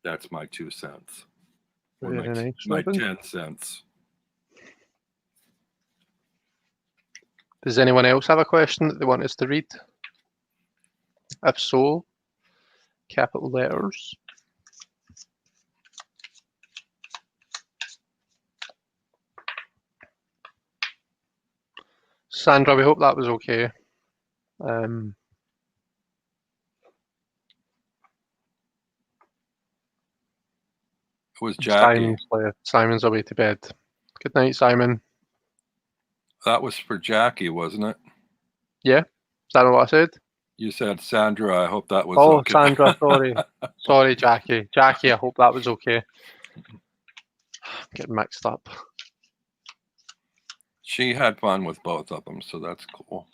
That's my 2 cents. Or my 10 cents. Does anyone else have a question that they want us to read? If so, capital letters. Sandra, we hope that was okay. It was Jackie. Simon's away to bed. Good night, Simon. That was for Jackie, wasn't it? Yeah. Is that not what I said? You said Sandra. I hope that was okay. Sandra, sorry. Sorry, Jackie. Jackie, I hope that was okay. I'm getting mixed up. She had fun with both of them, so that's cool.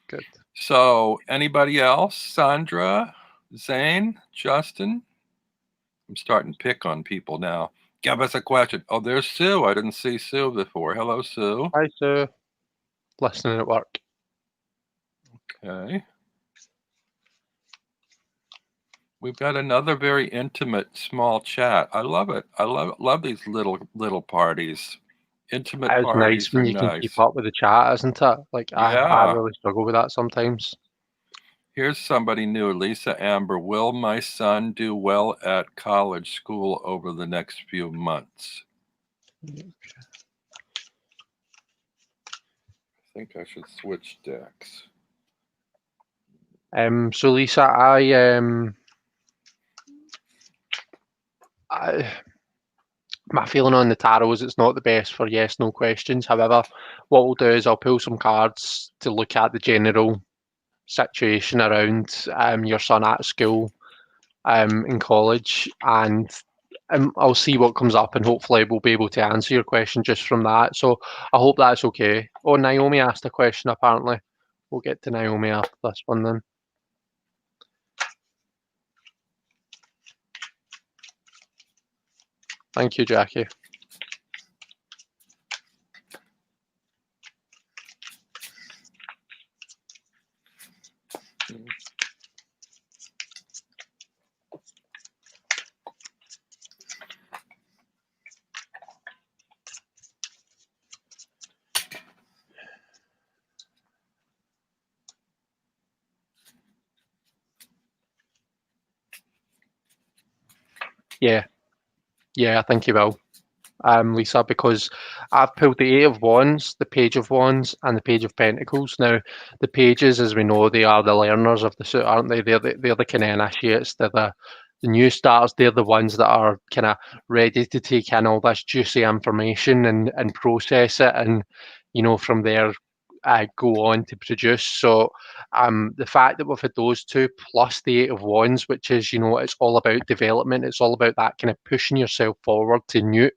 Good. So anybody else? Sandra, Zane, Justin? I'm starting to pick on people now. Give us a question. Oh, there's Sue. I didn't see Sue before. Hello, Sue. Hi, Sue. Listening at work. Okay. We've got another very intimate, small chat. I love it. I love these little parties. Intimate It's parties nice when you can keep up with the chat, isn't it? Like, yeah. I really struggle with that sometimes. Here's somebody new, Lisa Amber. Will my son do well at college school over the next few months? I think I should switch decks. So Lisa, my feeling on the tarot is it's not the best for yes, no questions. However, what we'll do is I'll pull some cards to look at the general situation around your son at school, in college, and I'll see what comes up, and hopefully we'll be able to answer your question just from that. So I hope that's okay. Oh, Naomi asked a question apparently. We'll get to Naomi after this one then. Thank you, Jackie. Yeah, I think you will, Lisa, because I've pulled the Eight of Wands, the Page of Wands, and the Page of Pentacles. Now, the pages, as we know, they are the learners of the suit, aren't they? They're the kind of initiates. They're the new starters. They're the ones that are kind of ready to take in all this juicy information and process it, and from there go on to produce. So the fact that we've had those two plus the Eight of Wands, which is, it's all about development. It's all about that kind of pushing yourself forward to new,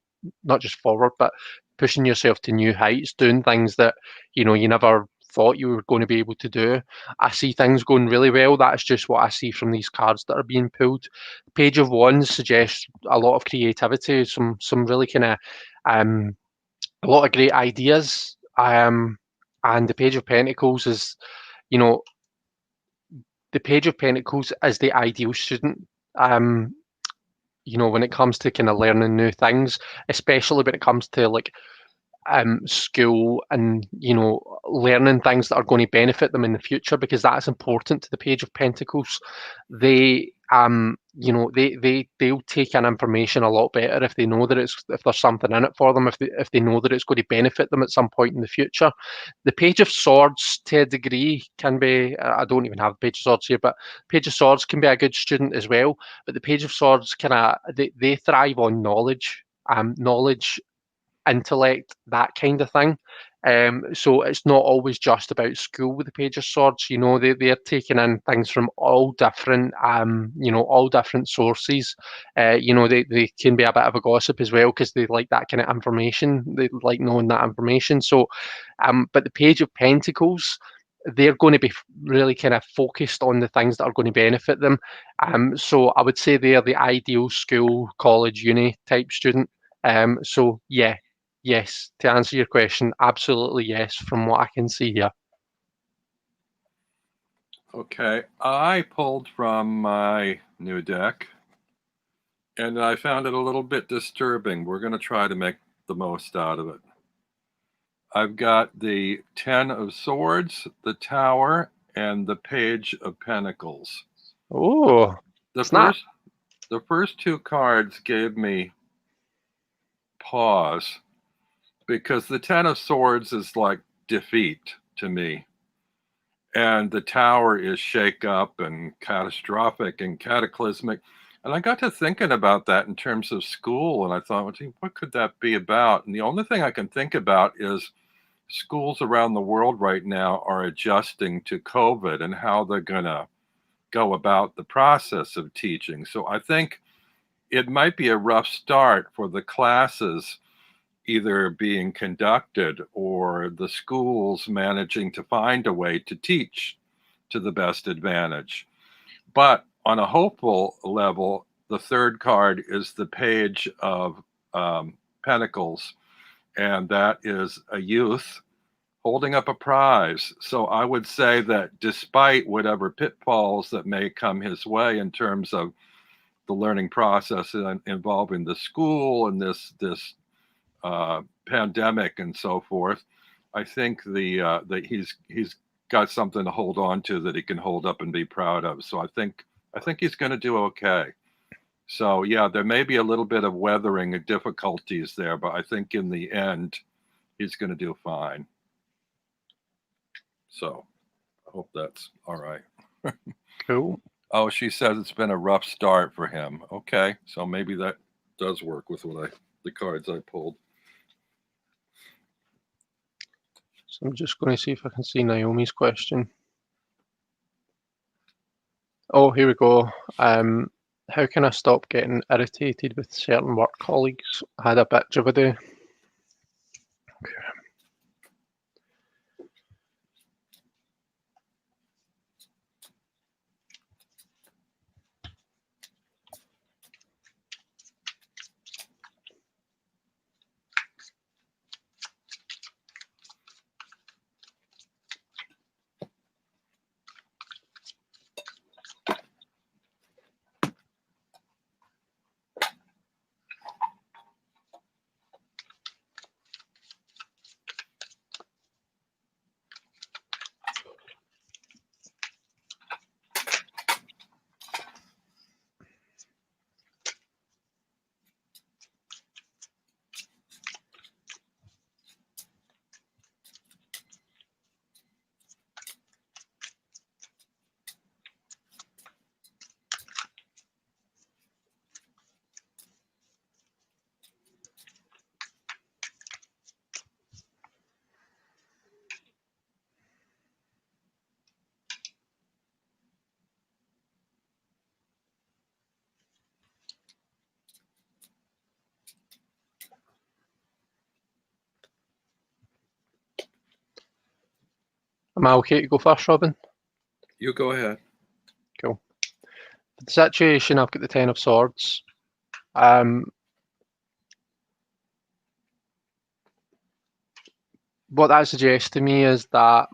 not just forward, but pushing yourself to new heights, doing things that, you never thought you were going to be able to do. I see things going really well. That's just what I see from these cards that are being pulled. Page of Wands suggests a lot of creativity, some really kind of a lot of great ideas. And the Page of Pentacles is, you know, the Page of Pentacles is the ideal student. When it comes to kind of learning new things, especially when it comes to like school and learning things that are going to benefit them in the future, because that's important to the Page of Pentacles. They'll take in information a lot better if they know that if there's something in it for them, if they know that it's going to benefit them at some point in the future. The Page of Swords, to a degree, can be, I don't even have Page of Swords here, but Page of Swords can be a good student as well. But the Page of Swords they thrive on knowledge, intellect, that kind of thing. So it's not always just about school with the Page of Swords. They're taking in things from all different, all different sources. They can be a bit of a gossip as well, because they like that kind of information. They like knowing that information. So, but the Page of Pentacles, they're going to be really kind of focused on the things that are going to benefit them. So I would say they're the ideal school, college, uni type student. So yeah, yes, to answer your question, absolutely yes, from what I can see here. Okay, I pulled from my new deck, and I found it a little bit disturbing. We're going to try to make the most out of it. I've got the Ten of Swords, the Tower, and the Page of Pentacles. Oh, the first two cards gave me pause, because the Ten of Swords is like defeat to me, and the Tower is shake up and catastrophic and cataclysmic. And I got to thinking about that in terms of school, and I thought, well, gee, what could that be about? And the only thing I can think about is schools around the world right now are adjusting to COVID and how they're going to go about the process of teaching. So I think it might be a rough start for the classes either being conducted or the schools managing to find a way to teach to the best advantage. But on a hopeful level, the third card is the Page of Pentacles, and that is a youth holding up a prize. So I would say that despite whatever pitfalls that may come his way in terms of the learning process involving the school and this pandemic and so forth, I think that he's got something to hold on to that he can hold up and be proud of. So I think he's going to do okay. So yeah, there may be a little bit of weathering and difficulties there, but I think in the end, he's going to do fine. So I hope that's all right. Cool. Oh, she says it's been a rough start for him. Okay, so maybe that does work with the cards I pulled. So I'm just going to see if I can see Naomi's question. Oh, here we go. How can I stop getting irritated with certain work colleagues? I had a bit of a day. Okay. Am I okay to go first, Robin? You go ahead. Cool. For the situation, I've got the Ten of Swords. What that suggests to me is that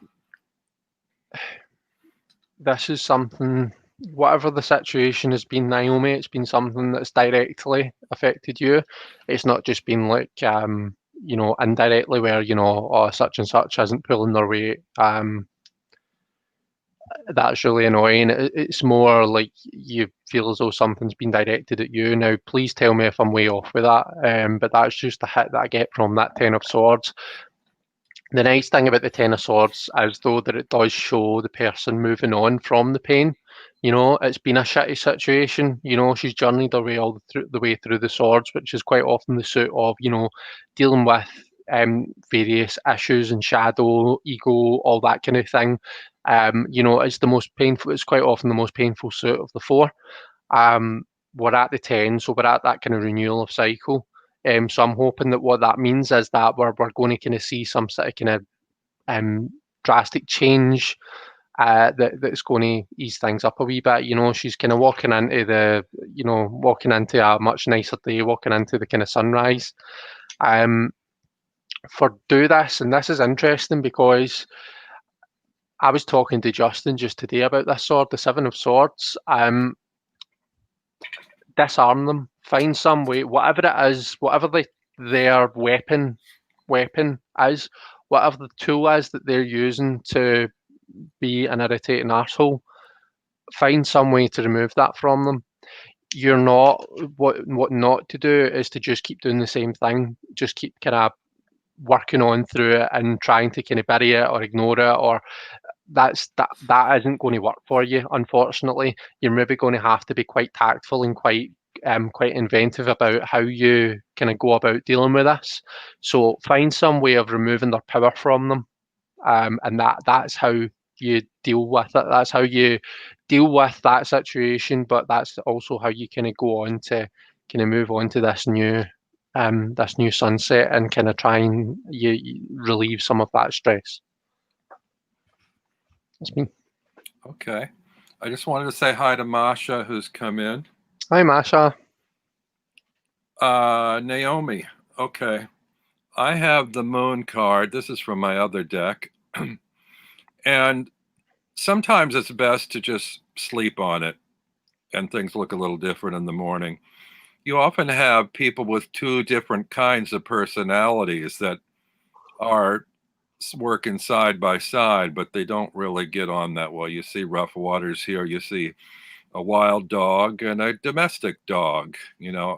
this is something, whatever the situation has been, Naomi, it's been something that's directly affected you. It's not just been like, you know, indirectly where, you know, oh, such and such isn't pulling their weight. That's really annoying. It's more like you feel as though something's been directed at you. Now, please tell me if I'm way off with that, but that's just the hit that I get from that Ten of Swords. The nice thing about the Ten of Swords is, though, that it does show the person moving on from the pain. You know, it's been a shitty situation. You know, she's journeyed her way all the way through the swords, which is quite often the suit of, you know, dealing with various issues and shadow, ego, all that kind of thing. You know, it's the most painful. It's quite often the most painful suit of the four. We're at the 10, so we're at that kind of renewal of cycle. So I'm hoping that what that means is that we're going to kind of see some sort of kind of drastic change that's going to ease things up a wee bit. You know, she's kind of walking into a much nicer day, walking into the kind of sunrise. For do this, and this is interesting because I was talking to Justin just today about this sword, the Seven of Swords. Disarm them. Find some way, whatever it is, whatever their weapon is, whatever the tool is that they're using to be an irritating arsehole, find some way to remove that from them. You're not what not to do is to just keep doing the same thing. Just keep kind of working on through it and trying to kind of bury it or ignore it, or that isn't going to work for you, unfortunately. You're maybe going to have to be quite tactful and quite inventive about how you kind of go about dealing with this. So find some way of removing their power from them, and that's how you deal with it. That's how you deal with that situation. But that's also how you kind of go on to kind of move on to this new sunset and kind of try and you relieve some of that stress. That's me. Okay. I just wanted to say hi to Masha, who's come in. Hi, Masha. Naomi. Okay. I have the Moon card. This is from my other deck. And sometimes it's best to just sleep on it and things look a little different in the morning. You often have people with two different kinds of personalities that are working side by side, but they don't really get on that well. You see rough waters here. You see a wild dog and a domestic dog,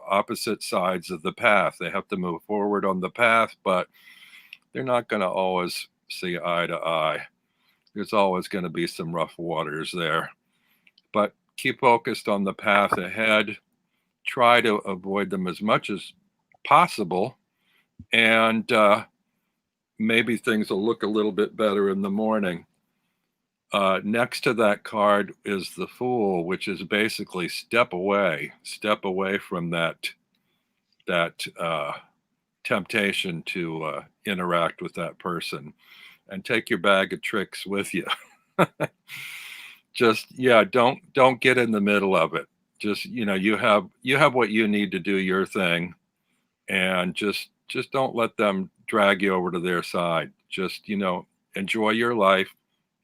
opposite sides of the path. They have to move forward on the path, but they're not going to always see eye to eye. There's always going to be some rough waters there. But keep focused on the path ahead. Try to avoid them as much as possible. And maybe things will look a little bit better in the morning. Next to that card is the Fool, which is basically step away from that temptation to interact with that person, and take your bag of tricks with you. Just don't get in the middle of it. Just you have what you need to do your thing, and just don't let them drag you over to their side. Just enjoy your life,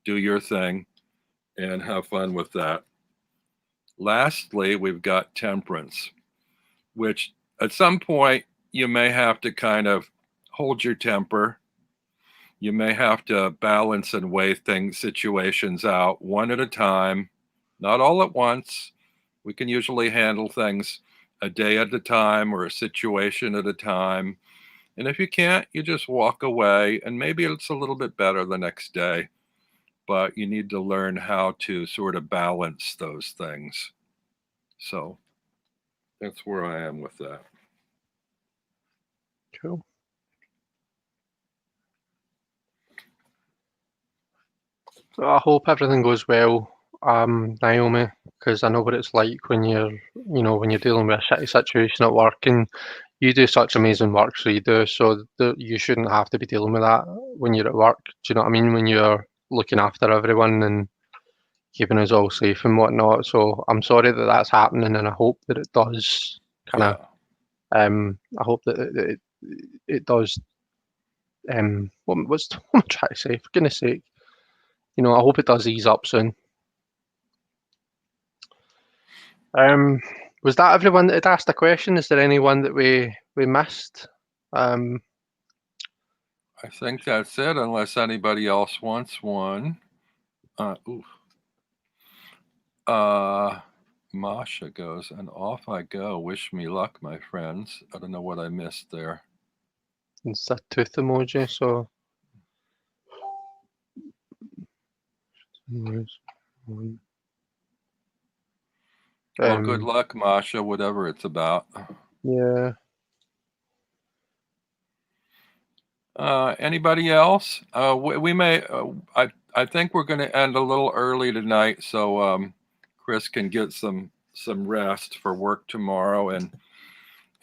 do your thing, and have fun with that. Lastly, we've got Temperance, which at some point you may have to kind of hold your temper. You may have to balance and weigh situations out one at a time, not all at once. We can usually handle things a day at a time or a situation at a time. And if you can't, you just walk away, and maybe it's a little bit better the next day. But you need to learn how to sort of balance those things. So that's where I am with that. Cool. So I hope everything goes well, Naomi, because I know what it's like when you're dealing with a shitty situation at work, and you do such amazing work, so you do. So you shouldn't have to be dealing with that when you're at work. Do you know what I mean? When you're looking after everyone and keeping us all safe and whatnot. So I'm sorry that that's happening, and I hope that it does kind of. I hope that it does. What am I trying to say? For goodness sake. I hope it does ease up soon. Was that everyone that had asked a question? Is there anyone that we missed? I think that's it, unless anybody else wants one. Masha goes, and off I go. Wish me luck, my friends. I don't know what I missed there. It's a tooth emoji, so. Well, good luck, Masha, whatever it's about. Yeah. Anybody else? We may. I think we're going to end a little early tonight, so Chris can get some rest for work tomorrow,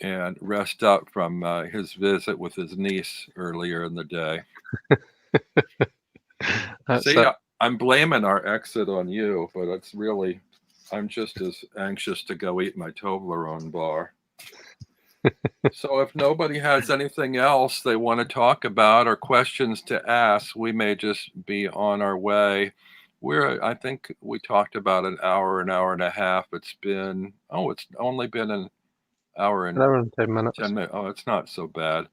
and rest up from his visit with his niece earlier in the day. See, I'm blaming our exit on you, but it's really, I'm just as anxious to go eat my Toblerone bar. So if nobody has anything else they want to talk about or questions to ask, we may just be on our way. I think we talked about an hour and a half. It's only been an hour and 10 minutes. 10 minutes. Oh, it's not so bad.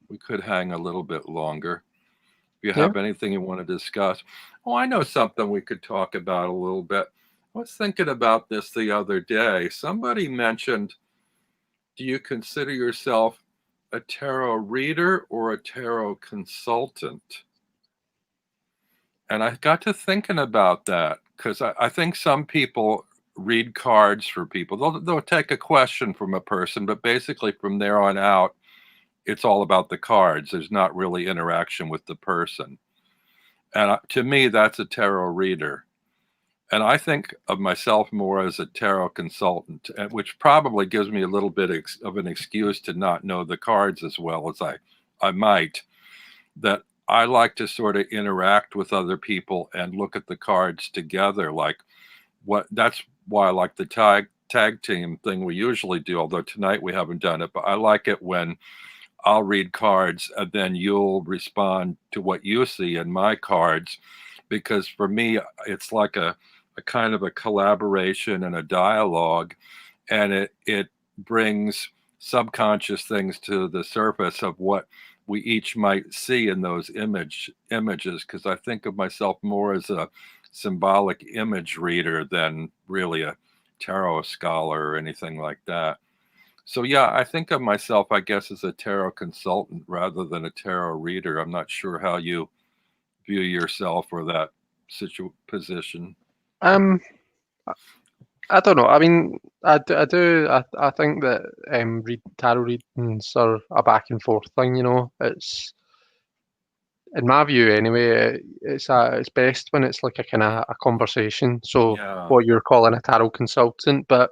We could hang a little bit longer. If you have anything you want to discuss. Oh, I know something we could talk about a little bit. I was thinking about this the other day. Somebody mentioned, do you consider yourself a tarot reader or a tarot consultant? And I got to thinking about that, because I think some people read cards for people. They'll take a question from a person, but basically from there on out, it's all about the cards. There's not really interaction with the person. And to me, that's a tarot reader. And I think of myself more as a tarot consultant, which probably gives me a little bit of an excuse to not know the cards as well as I might. That I like to sort of interact with other people and look at the cards together. That's why I like the tag team thing we usually do, although tonight we haven't done it. But I like it when I'll read cards and then you'll respond to what you see in my cards, because for me, it's like a kind of a collaboration and a dialogue, and it brings subconscious things to the surface of what we each might see in those images, because I think of myself more as a symbolic image reader than really a tarot scholar or anything like that. So yeah, I think of myself, I guess, as a tarot consultant rather than a tarot reader. I'm not sure how you view yourself or that position. I don't know. I mean, I think that tarot readings are a back and forth thing. You know, it's in my view anyway. It's best when it's like a kind of a conversation. So Yeah. what you're calling a tarot consultant, but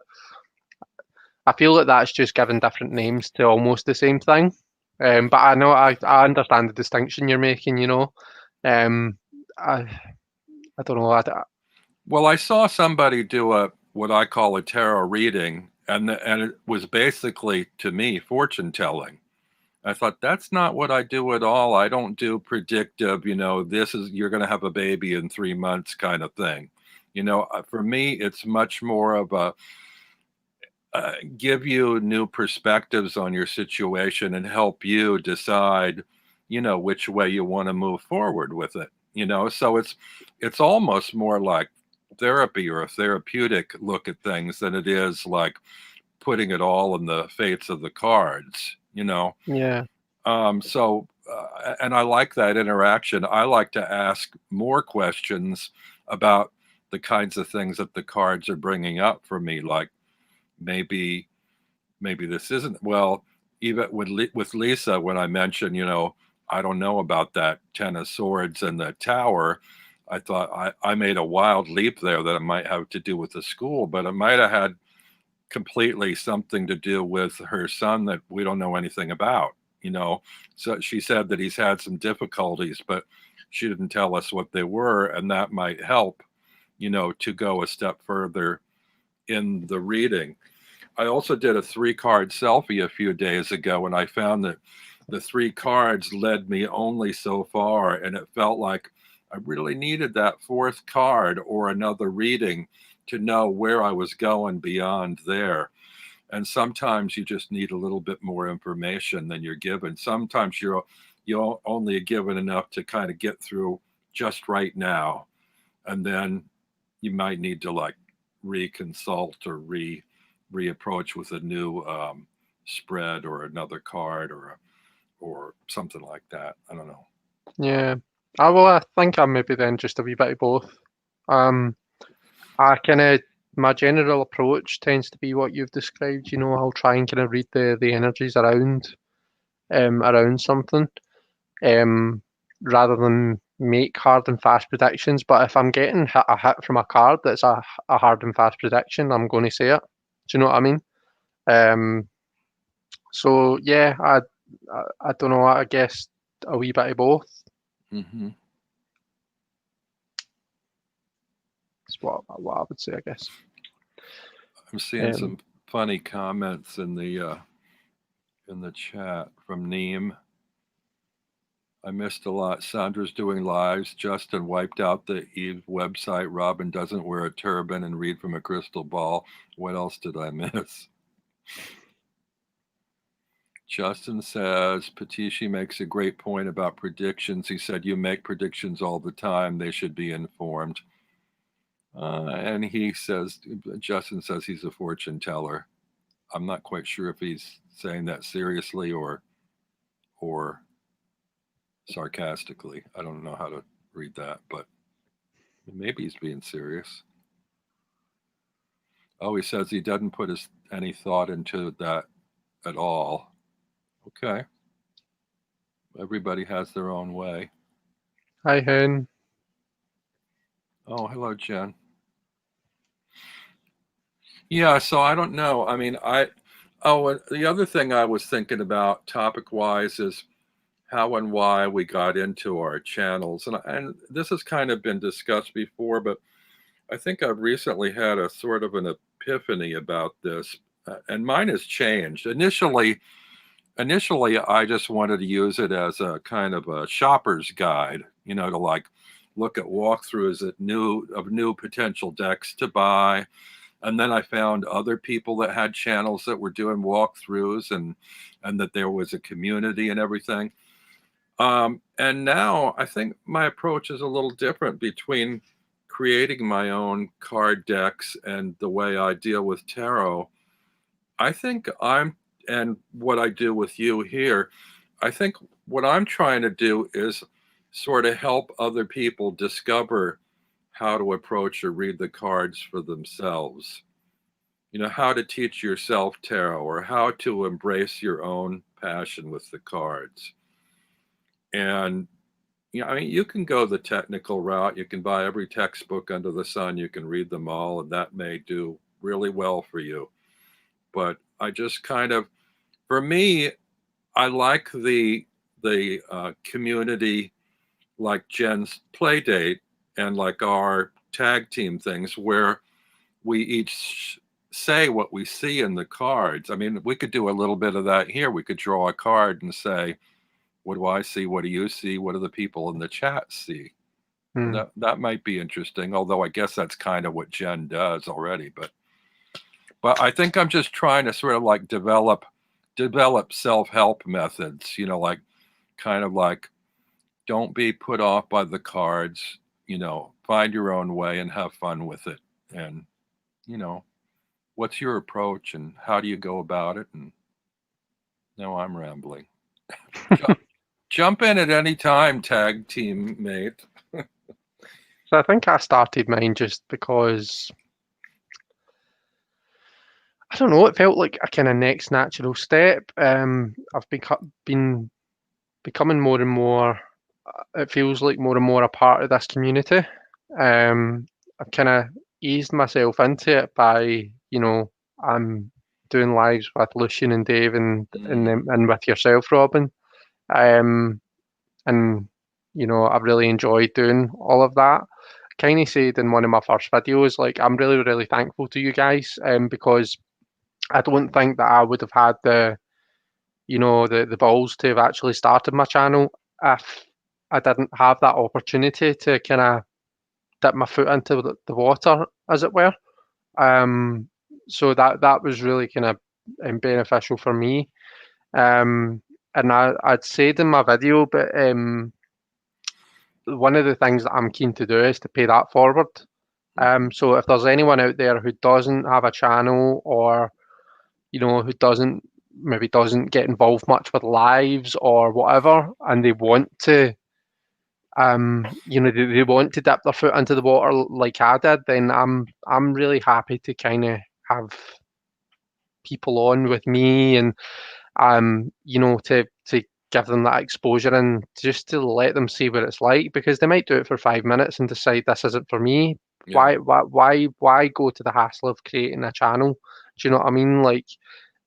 I feel that that's just giving different names to almost the same thing. But I know I understand the distinction you're making. You know, um, I don't know. Well, I saw somebody do what I call a tarot reading, and it was basically, to me, fortune telling. I thought, that's not what I do at all. I don't do predictive, you're going to have a baby in 3 months kind of thing. For me, it's much more of a give you new perspectives on your situation and help you decide, which way you want to move forward with it. So it's almost more like therapy or a therapeutic look at things than it is like putting it all in the fates of the cards. Yeah. And I like that interaction. I like to ask more questions about the kinds of things that the cards are bringing up for me, like maybe this isn't well. Even with Lisa, when I mentioned, I don't know about that Ten of Swords and the Tower, I thought I made a wild leap there that it might have to do with the school, but it might have had completely something to do with her son that we don't know anything about. So she said that he's had some difficulties, but she didn't tell us what they were, and that might help, to go a step further in the reading. I also did a 3-card selfie a few days ago, and I found that the 3 cards led me only so far, and it felt like I really needed that 4th card or another reading to know where I was going beyond there. And sometimes you just need a little bit more information than you're given. Sometimes you're only given enough to kind of get through just right now, and then you might need to like reconsult or reapproach with a new spread or another card or something like that. I don't know. Yeah. I think I'm maybe then just a wee bit of both. My general approach tends to be what you've described. I'll try and kind of read the energies around something, rather than make hard and fast predictions. But if I'm getting a hit from a card that's a hard and fast prediction, I'm going to say it. Do you know what I mean? So yeah, I don't know. I guess a wee bit of both. Mm-hmm. That's what I would say, I guess. I'm seeing some funny comments in the chat from Neem. I missed a lot. Sandra's doing lives. Justin wiped out the Eve website. Robin doesn't wear a turban and read from a crystal ball. What else did I miss? Justin says, Patishi makes a great point about predictions. He said, you make predictions all the time. They should be informed. And Justin says he's a fortune teller. I'm not quite sure if he's saying that seriously or sarcastically. I don't know how to read that, but maybe he's being serious. Oh, he says he doesn't put any thought into that at all. Okay. Everybody has their own way. Hi, Hen. Oh, hello, Jen. Yeah, so I don't know. I mean, the other thing I was thinking about topic-wise is how and why we got into our channels. And this has kind of been discussed before, but I think I've recently had a sort of an epiphany about this. And mine has changed. Initially, I just wanted to use it as a kind of a shopper's guide, to like look at walkthroughs of new potential decks to buy. And then I found other people that had channels that were doing walkthroughs and that there was a community and everything. And now I think my approach is a little different between creating my own card decks and the way I deal with tarot. I think and what I do with you here, I think what I'm trying to do is sort of help other people discover how to approach or read the cards for themselves. How to teach yourself tarot or how to embrace your own passion with the cards. And I mean, you can go the technical route. You can buy every textbook under the sun. You can read them all, and that may do really well for you. But I just kind of, for me, I like the community, like Jen's play date and like our tag team things, where we each say what we see in the cards. I mean, we could do a little bit of that here. We could draw a card and say, what do I see? What do you see? What do the people in the chat see? And Hmm. that might be interesting, although I guess that's kind of what Jen does already. But I think I'm just trying to sort of like develop self-help methods, like kind of like don't be put off by the cards, find your own way and have fun with it. And, you know, what's your approach and how do you go about it? And now I'm rambling. Jump in at any time, tag team mate. So I think I started mine just because I don't know. It felt like a kind of next natural step. I've been becoming more and more. It feels like more and more a part of this community. I've kind of eased myself into it by, I'm doing lives with Lucian and Dave and with yourself, Robin. Um, and I've really enjoyed doing all of that. Kind of said in one of my first videos, like I'm really, really thankful to you guys, because I don't think that I would have had the balls to have actually started my channel if I didn't have that opportunity to kind of dip my foot into the water, as it were. Um, so that was really kind of beneficial for me. And I'd said in my video, but one of the things that I'm keen to do is to pay that forward. So if there's anyone out there who doesn't have a channel or who doesn't get involved much with lives or whatever, and they want to, they want to dip their foot into the water like I did, then I'm really happy to kind of have people on with me and to give them that exposure and just to let them see what it's like because they might do it for 5 minutes and decide this isn't for me. Yeah. Why go to the hassle of creating a channel? Do you know what I mean? Like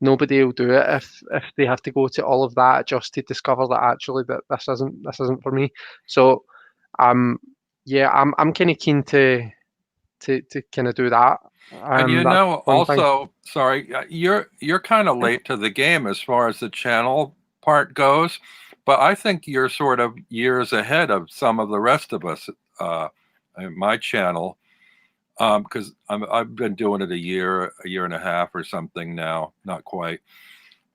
nobody will do it if they have to go to all of that just to discover that actually that this isn't for me. So yeah, I'm kind of keen to kind of do that. And That's one thing. also, sorry, you're kind of late to the game as far as the channel part goes, but I think you're sort of years ahead of some of the rest of us. My channel, because I've been doing it a year and a half or something now, not quite.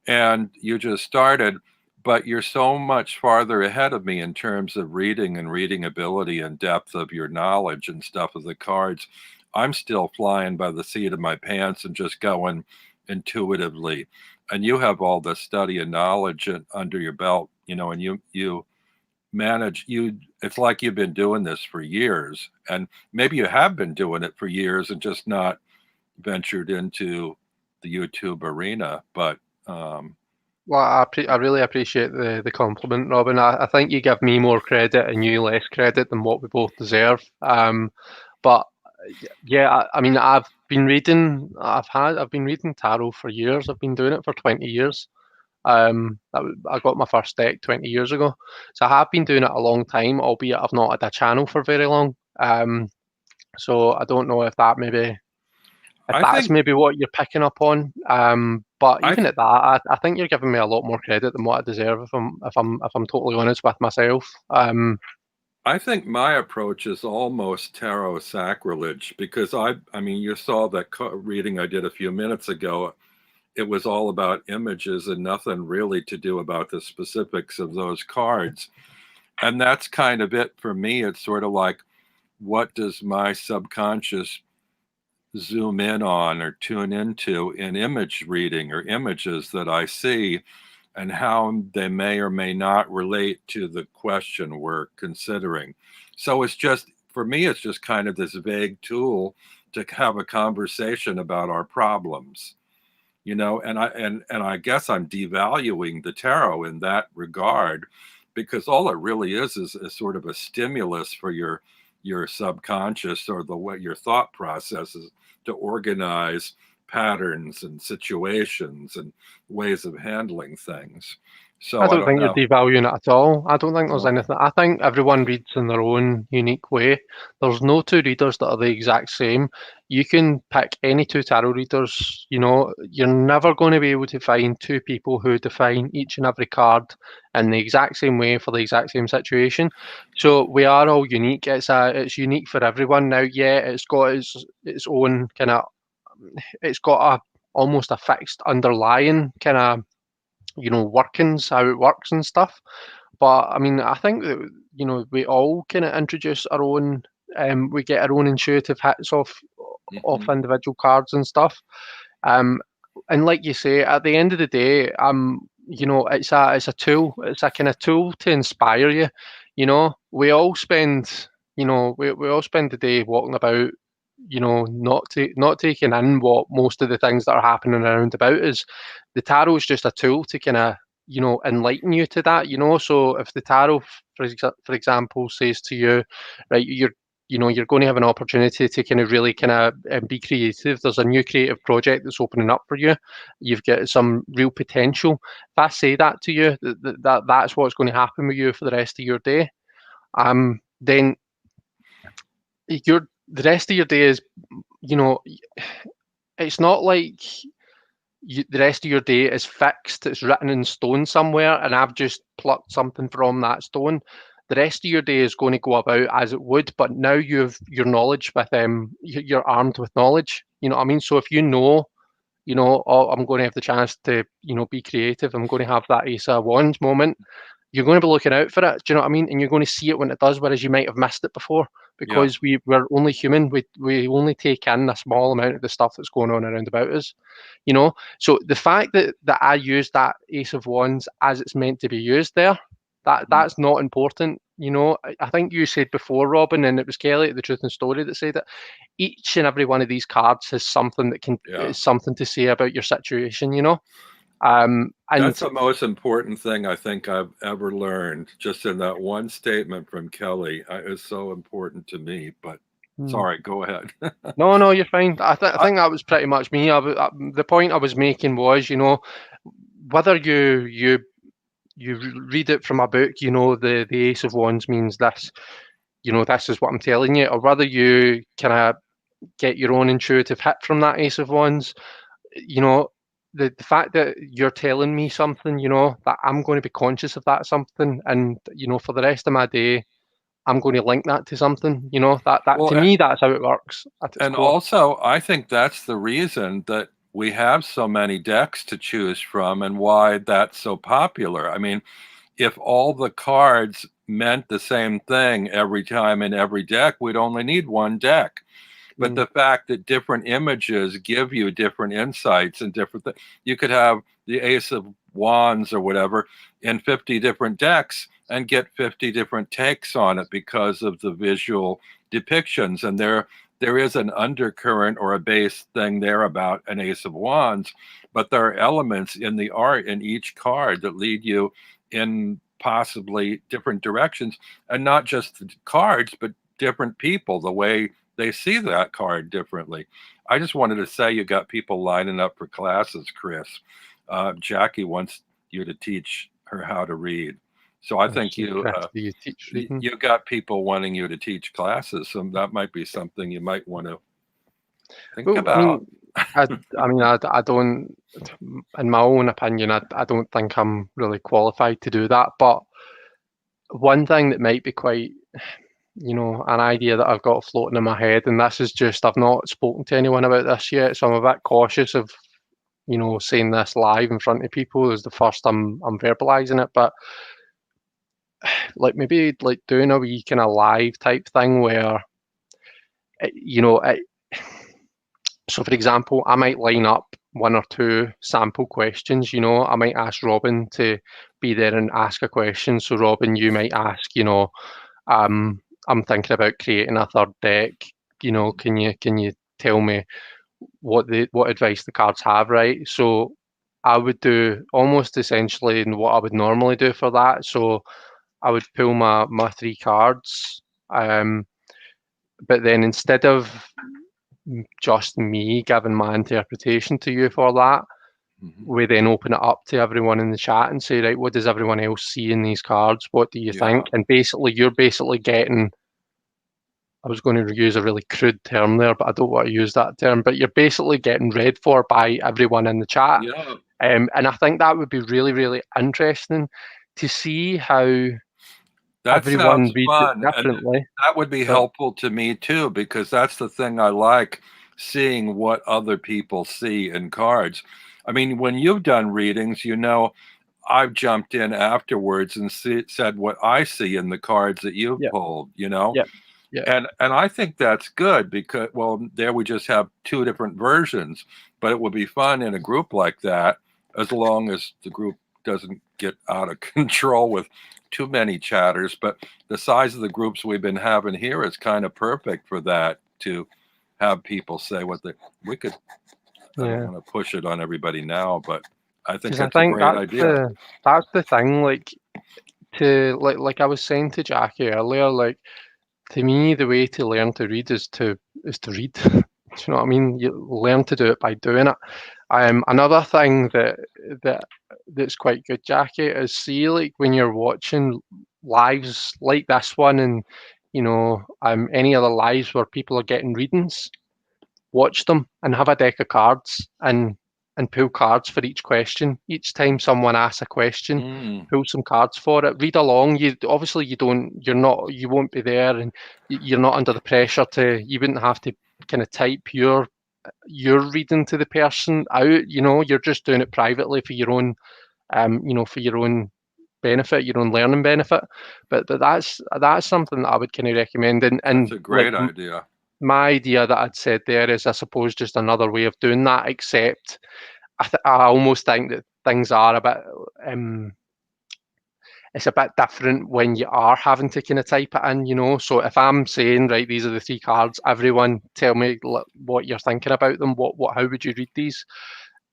And you just started, but you're so much farther ahead of me in terms of reading and reading ability and depth of your knowledge and stuff of the cards. I'm still flying by the seat of my pants and just going intuitively. And you have all the study and knowledge under your belt, and you manage it's like you've been doing this for years. And maybe you have been doing it for years and just not ventured into the YouTube arena. But Well, I really appreciate the compliment, Robin. I think you give me more credit and you less credit than what we both deserve. But yeah, I mean, I've been reading tarot for years. I've been doing it for 20 years. I got my first deck 20 years ago, so I have been doing it a long time, albeit I've not had a channel for very long. So I don't know if I that's think maybe what you're picking up on. But I even th- at that, I think you're giving me a lot more credit than what I deserve if I'm totally honest with myself. I think my approach is almost tarot sacrilege because I mean you saw that reading I did a few minutes ago. it was all about images and nothing really to do about the specifics of those cards. And that's kind of it for me. It's sort of like, what does my subconscious zoom in on or tune into in image reading or images that I see, and how they may or may not relate to the question we're considering. So it's just, for me, it's just kind of this vague tool to have a conversation about our problems, you know. And I guess I'm devaluing the tarot in that regard, because all it really is sort of a stimulus for your subconscious, or the way your thought processes, to organize patterns and situations and ways of handling things. So I I don't don't think you're know. devaluing it at all. I don't think there's No. anything. I think everyone reads in their own unique way. There's no two readers that are the exact same. You can pick any two tarot readers. You know, you're never going to be able to find two people who define each and every card in the exact same way for the exact same situation. So we are all unique. It's unique for everyone. Now, yeah, it's got its own kind of. It's got a almost a fixed underlying kind of, you know, workings, how it works and stuff. But I mean, I think that, you know, we all kind of introduce our own, we get our own intuitive hits off Mhm. individual cards and stuff. Um, and like you say, at the end of the day, you know, it's a tool. It's a kind of tool to inspire you. You know, we all spend, you know, we all spend the day walking about, you know, not taking in what most of the things that are happening around about us. The tarot is just a tool to kind of, you know, enlighten you to that. You know, so if the tarot, for example, says to you, right, you know, you're going to have an opportunity to kind of really kind of be creative. There's a new creative project that's opening up for you. You've got some real potential. If I say that to you, that's what's going to happen with you for the rest of your day. Then the rest of your day is, you know, it's not like the rest of your day is fixed. It's written in stone somewhere, and I've just plucked something from that stone. The rest of your day is going to go about as it would, but now you've your knowledge with you're armed with knowledge. You know what I mean? So if you know, oh, I'm going to have the chance to, you know, be creative. I'm going to have that Ace of Wands moment. You're going to be looking out for it. Do you know what I mean? And you're going to see it when it does, whereas you might have missed it before, Yeah. because we're only human. We only take in a small amount of the stuff that's going on around about us. You know, so the fact that I use that Ace of Wands as it's meant to be used there, Mhm. that's not important. You know, I think you said before, Robin, and it was Kelly at the Truth and Story that said that each and every one of these cards has something that can Yeah. is something to say about your situation. You know, That's and the most important thing I think I've ever learned, just in that one statement from Kelly. Is so important to me. But hmm. sorry, go ahead. No, no, you're fine. I I, think that was pretty much me. The point I was making was, you know, whether you read it from a book, you know, the Ace of Wands means this, you know, this is what I'm telling you, or whether you kind of get your own intuitive hit from that Ace of Wands, you know, the fact that you're telling me something, you know, that I'm going to be conscious of that something, and you know, for the rest of my day, I'm going to link that to something, you know, that well, to me, that's how it works at its and core. also, I think that's the reason that we have so many decks to choose from, and why that's so popular. I mean, if all the cards meant the same thing every time in every deck, we'd only need one deck. But Mm, the fact that different images give you different insights and different things, you could have the Ace of Wands or whatever in 50 different decks and get 50 different takes on it because of the visual depictions. And there is an undercurrent or a base thing there about an Ace of Wands, but there are elements in the art in each card that lead you in possibly different directions, and not just the cards, but different people, the way they see that card differently. I just wanted to say, you got people lining up for classes, Chris. Jackie wants you to teach her how to read. So I I think see, Chris, do you teach reading? you got people wanting you to teach classes. So that might be something you might want to think Well, I about. mean, I don't, in my own opinion, I don't think I'm really qualified to do that. But one thing that might be quite, you know, an idea that I've got floating in my head, and this is just, I've not spoken to anyone about this yet, so I'm a bit cautious of, saying this live in front of people. Is the first I'm verbalizing it, but like maybe like doing a wee kind of live type thing where, so for example, I might line up one or two sample questions. I might ask Robin to be there and ask a question. So Robin, you might ask, I'm thinking about creating a third deck. Can you tell me what advice the cards have, right? So I would do almost essentially what I would normally do for that. So I would pull my three cards, but then instead of just me giving my interpretation to you for that, we then open it up to everyone in the chat and say, right, what does everyone else see in these cards? What do you think? And basically, you're basically getting, I was going to use a really crude term there, but I don't want to use that term, but you're basically getting read for by everyone in the chat. Yeah. And I think that would be really, really interesting to see how everyone reads it differently. And that would be helpful to me too, because that's the thing I like, seeing what other people see in cards. I mean, when you've done readings, I've jumped in afterwards and said what I see in the cards that you've pulled, Yeah. And I think that's good because, well, there we just have two different versions, but it would be fun in a group like that, as long as the group doesn't get out of control with too many chatters. But the size of the groups we've been having here is kind of perfect for that, to have people say what we could. I don't want to push it on everybody now, but I think that's a great idea. That's the thing, like I was saying to Jackie earlier, like, to me, the way to learn to read is to read. Do you know what I mean? You learn to do it by doing it. Another thing that's quite good, Jackie, is see, like, when you're watching lives like this one, and any other lives where people are getting readings, watch them and have a deck of cards and pull cards for each question. Each time someone asks a question, pull some cards for it. Read along. You won't be there, and you're not under the pressure you wouldn't have to kind of type your reading to the person out. You're just doing it privately for your own, for your own benefit, your own learning benefit. But that's something that I would kind of recommend. And that's a great idea. My idea that I'd said there is, I suppose, just another way of doing that, except I almost think that things are a bit, it's a bit different when you are having to kind of type it in. So if I'm saying, right, these are the three cards, everyone tell me what you're thinking about them, how would you read these?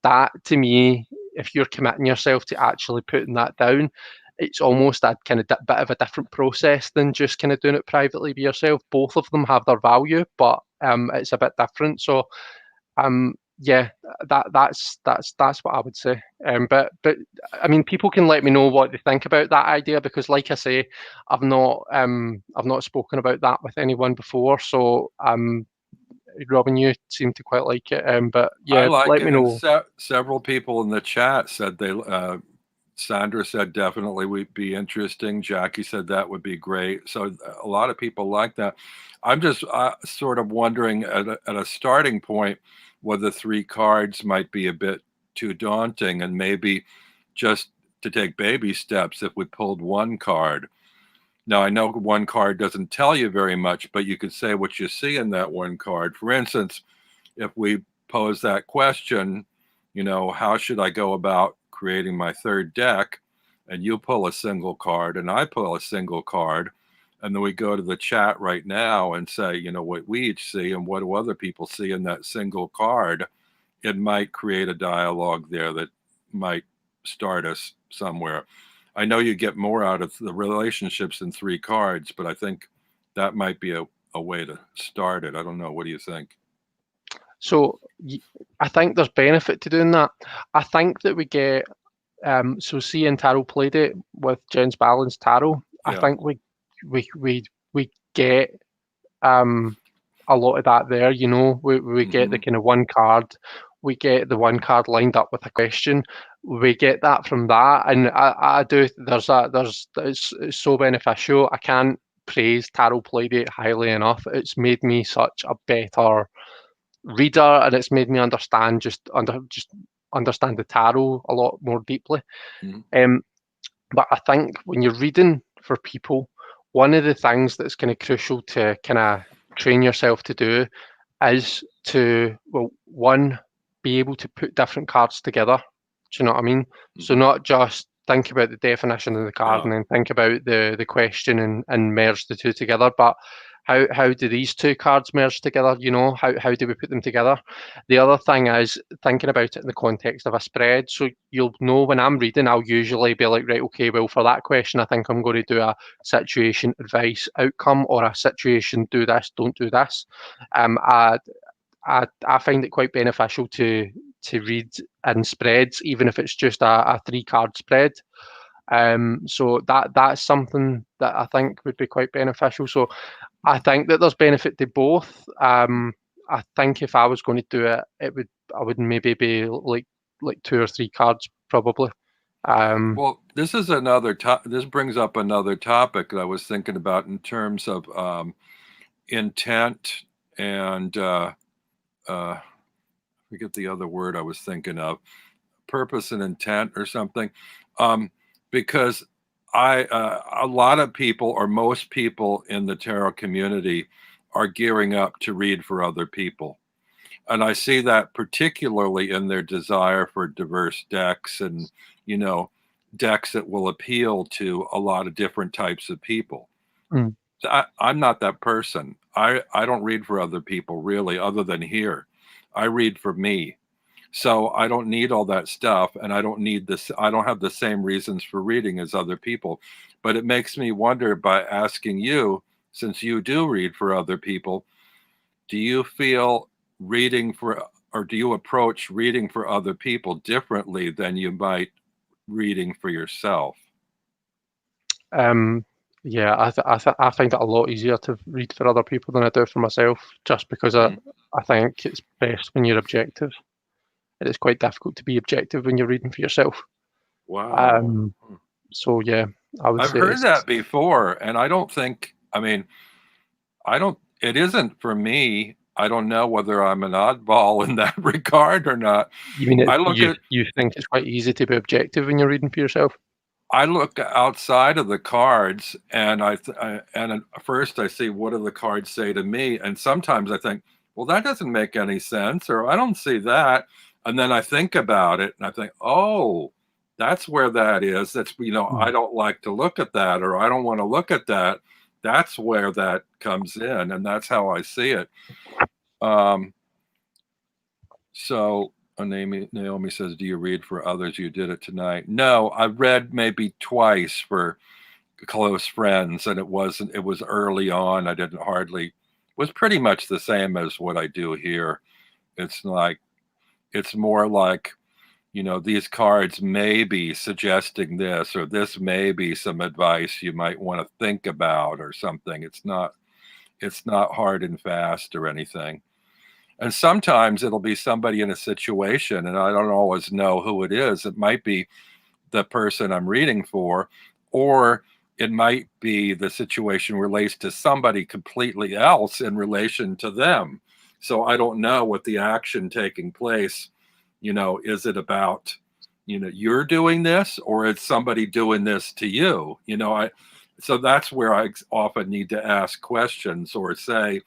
That, to me, if you're committing yourself to actually putting that down, it's almost a kind of bit of a different process than just kind of doing it privately by yourself. Both of them have their value, but it's a bit different. So, yeah, that's what I would say. But I mean, people can let me know what they think about that idea, because, like I say, I've not spoken about that with anyone before. So, Robin, you seem to quite like it. But yeah, let me know. Several people in the chat said they. Sandra said definitely would be interesting. Jackie said that would be great. So a lot of people like that. I'm just sort of wondering at a starting point whether three cards might be a bit too daunting, and maybe just to take baby steps if we pulled one card. Now, I know one card doesn't tell you very much, but you could say what you see in that one card. For instance, if we pose that question, how should I go about creating my third deck, and you pull a single card and I pull a single card, and then we go to the chat right now and say, what we each see and what do other people see in that single card, it might create a dialogue there that might start us somewhere. I know you get more out of the relationships in three cards, but I think that might be a way to start it. I don't know. What do you think? So I think there's benefit to doing that. I think that we get, so see in Tarot Playdate with Jen's Balanced Tarot, yeah. I think we get a lot of that there. We get the kind of one card, we get the one card lined up with a question. We get that from that, and I do. It's so beneficial. I can't praise Tarot Playdate highly enough. It's made me such a better reader, and it's made me understand just understand the tarot a lot more deeply. Mhm. But I think when you're reading for people, one of the things that's kind of crucial to kind of train yourself to do is to, well, one, be able to put different cards together. Do you know what I mean? So Mhm. not just think about the definition of the card Yeah. and then think about the question and merge the two together, but how do these two cards merge together? You know, how do we put them together? The other thing is thinking about it in the context of a spread. So you'll know when I'm reading, I'll usually be like, right, okay, well, for that question, I think I'm going to do a situation, advice, outcome, or a situation, do this, don't do this. I find it quite beneficial to read in spreads, even if it's just a 3-card spread. So that's something that I think would be quite beneficial. So I think that there's benefit to both. I think if I was going to do it, I would maybe be like 2 or 3 cards probably. Well, this is this brings up another topic that I was thinking about in terms of intent and forget the other word I was thinking of, purpose and intent or something. Because a lot of people or most people in the tarot community are gearing up to read for other people. And I see that particularly in their desire for diverse decks and, you know, decks that will appeal to a lot of different types of people. Mm. I'm not that person. I don't read for other people really, other than here. I read for me. So I don't need all that stuff, and I don't need this. I don't have the same reasons for reading as other people. But it makes me wonder by asking you, since you do read for other people, do you feel reading for, or do you approach reading for other people differently than you might reading for yourself? Um, yeah, I find it a lot easier to read for other people than I do for myself, just because Mhm. I think it's best when you're objective. It is quite difficult to be objective when you're reading for yourself. Wow. Um, so yeah, I would I've say heard it's that before, and I don't think, I mean, I don't, it isn't for me. I don't know whether I'm an oddball in that regard or not. you mean I it's look at, you think it's quite easy to be objective when you're reading for yourself? I look outside of the cards and and at first I see what do the cards say to me, and sometimes I think, well, that doesn't make any sense, or I don't see that, and then I think about it and I think, oh, that's where that is. That's, you know, I Mm. don't like to look at that, or I don't want to look at that. That's where that comes in, and that's how I see it. Um, so Naomi says, "Do you read for others? You did it tonight." No, I've read maybe twice for close friends, and it was early on. I didn't hardly, it was pretty much the same as what I do here. It's like, it's more like, you know, these cards may be suggesting this, or this may be some advice you might want to think about or something. It's not hard and fast or anything. And sometimes it'll be somebody in a situation, and I don't always know who it is. It might be the person I'm reading for, or it might be the situation relates to somebody completely else in relation to them. So I don't know what the action taking place, you know, is it about, you know, you're doing this, or it's somebody doing this to you? You know, so that's where I often need to ask questions or say,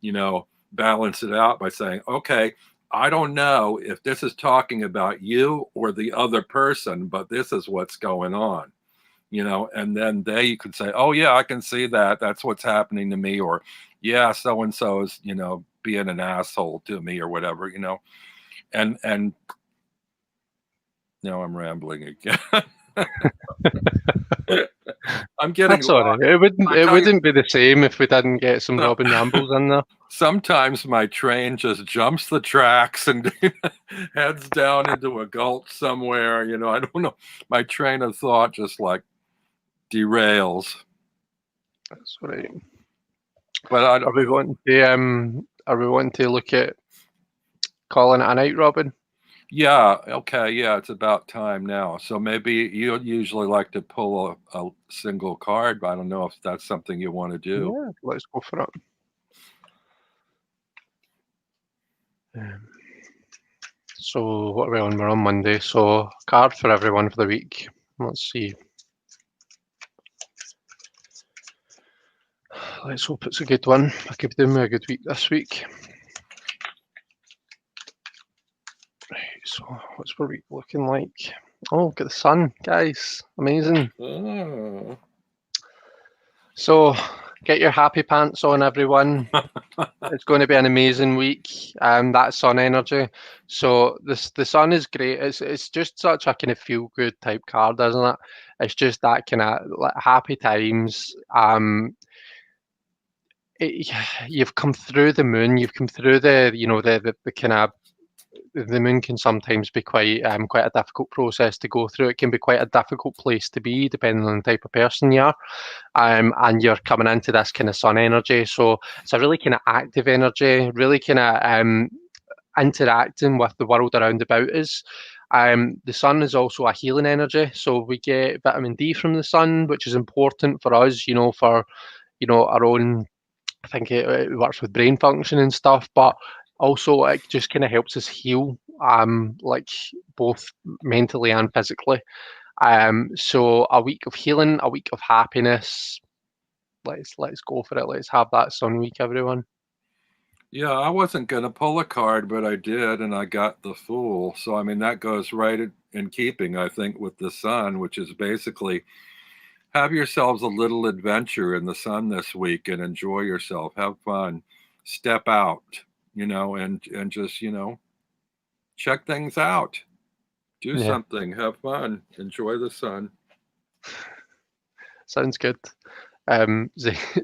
you know, balance it out by saying, okay, I don't know if this is talking about you or the other person, but this is what's going on, you know, and then you could say, oh, yeah, I can see that. That's what's happening to me. Or, yeah, so and so is, you know, being an asshole to me or whatever, you know, and now I'm rambling again. I'm getting That's all lost. right. It wouldn't I tell you, be the same if we didn't get some no, Robin Rambles in there. sometimes my train just jumps the tracks and heads down into a gulch somewhere. You know, I don't know. My train of thought just like derails. That's all right. But I don't, Are we wanting to look at calling it a night, Robin? yeah, okay, yeah, it's about time now. So maybe you usually like to pull a single card, but I don't know if that's something you want to do. Yeah, let's go for it. Um, So what are we on? We're on Monday. So card for everyone for the week. Let's see. Let's hope it's a good one. I could do me a good week this week. Right, so what's our week looking like? Oh, look at the sun, guys. Amazing. Oh. So get your happy pants on, everyone. It's going to be an amazing week. That sun energy. So the sun is great. It's just such a kind of feel good type card, isn't it? It's just that kind of like happy times. You've come through the moon. You've come through the kind of the moon can sometimes be quite a difficult process to go through. It can be quite a difficult place to be, depending on the type of person you are. And you're coming into this kind of sun energy, so it's a really kind of active energy, really kind of interacting with the world around about us. The sun is also a healing energy, so we get vitamin D from the sun, which is important for us, for our own. I think it works with brain function and stuff, but also it just kind of helps us heal, like both mentally and physically. So a week of healing, a week of happiness. Let's go for it. Let's have that sun week, everyone. Yeah, I wasn't going to pull a card, but I did, and I got the Fool. So, I mean, that goes right in keeping, I think, with the sun, which is basically have yourselves a little adventure in the sun this week and enjoy yourself. Have fun. Step out, and just, check things out. Do Yeah, something. Have fun. Enjoy the sun. sounds good.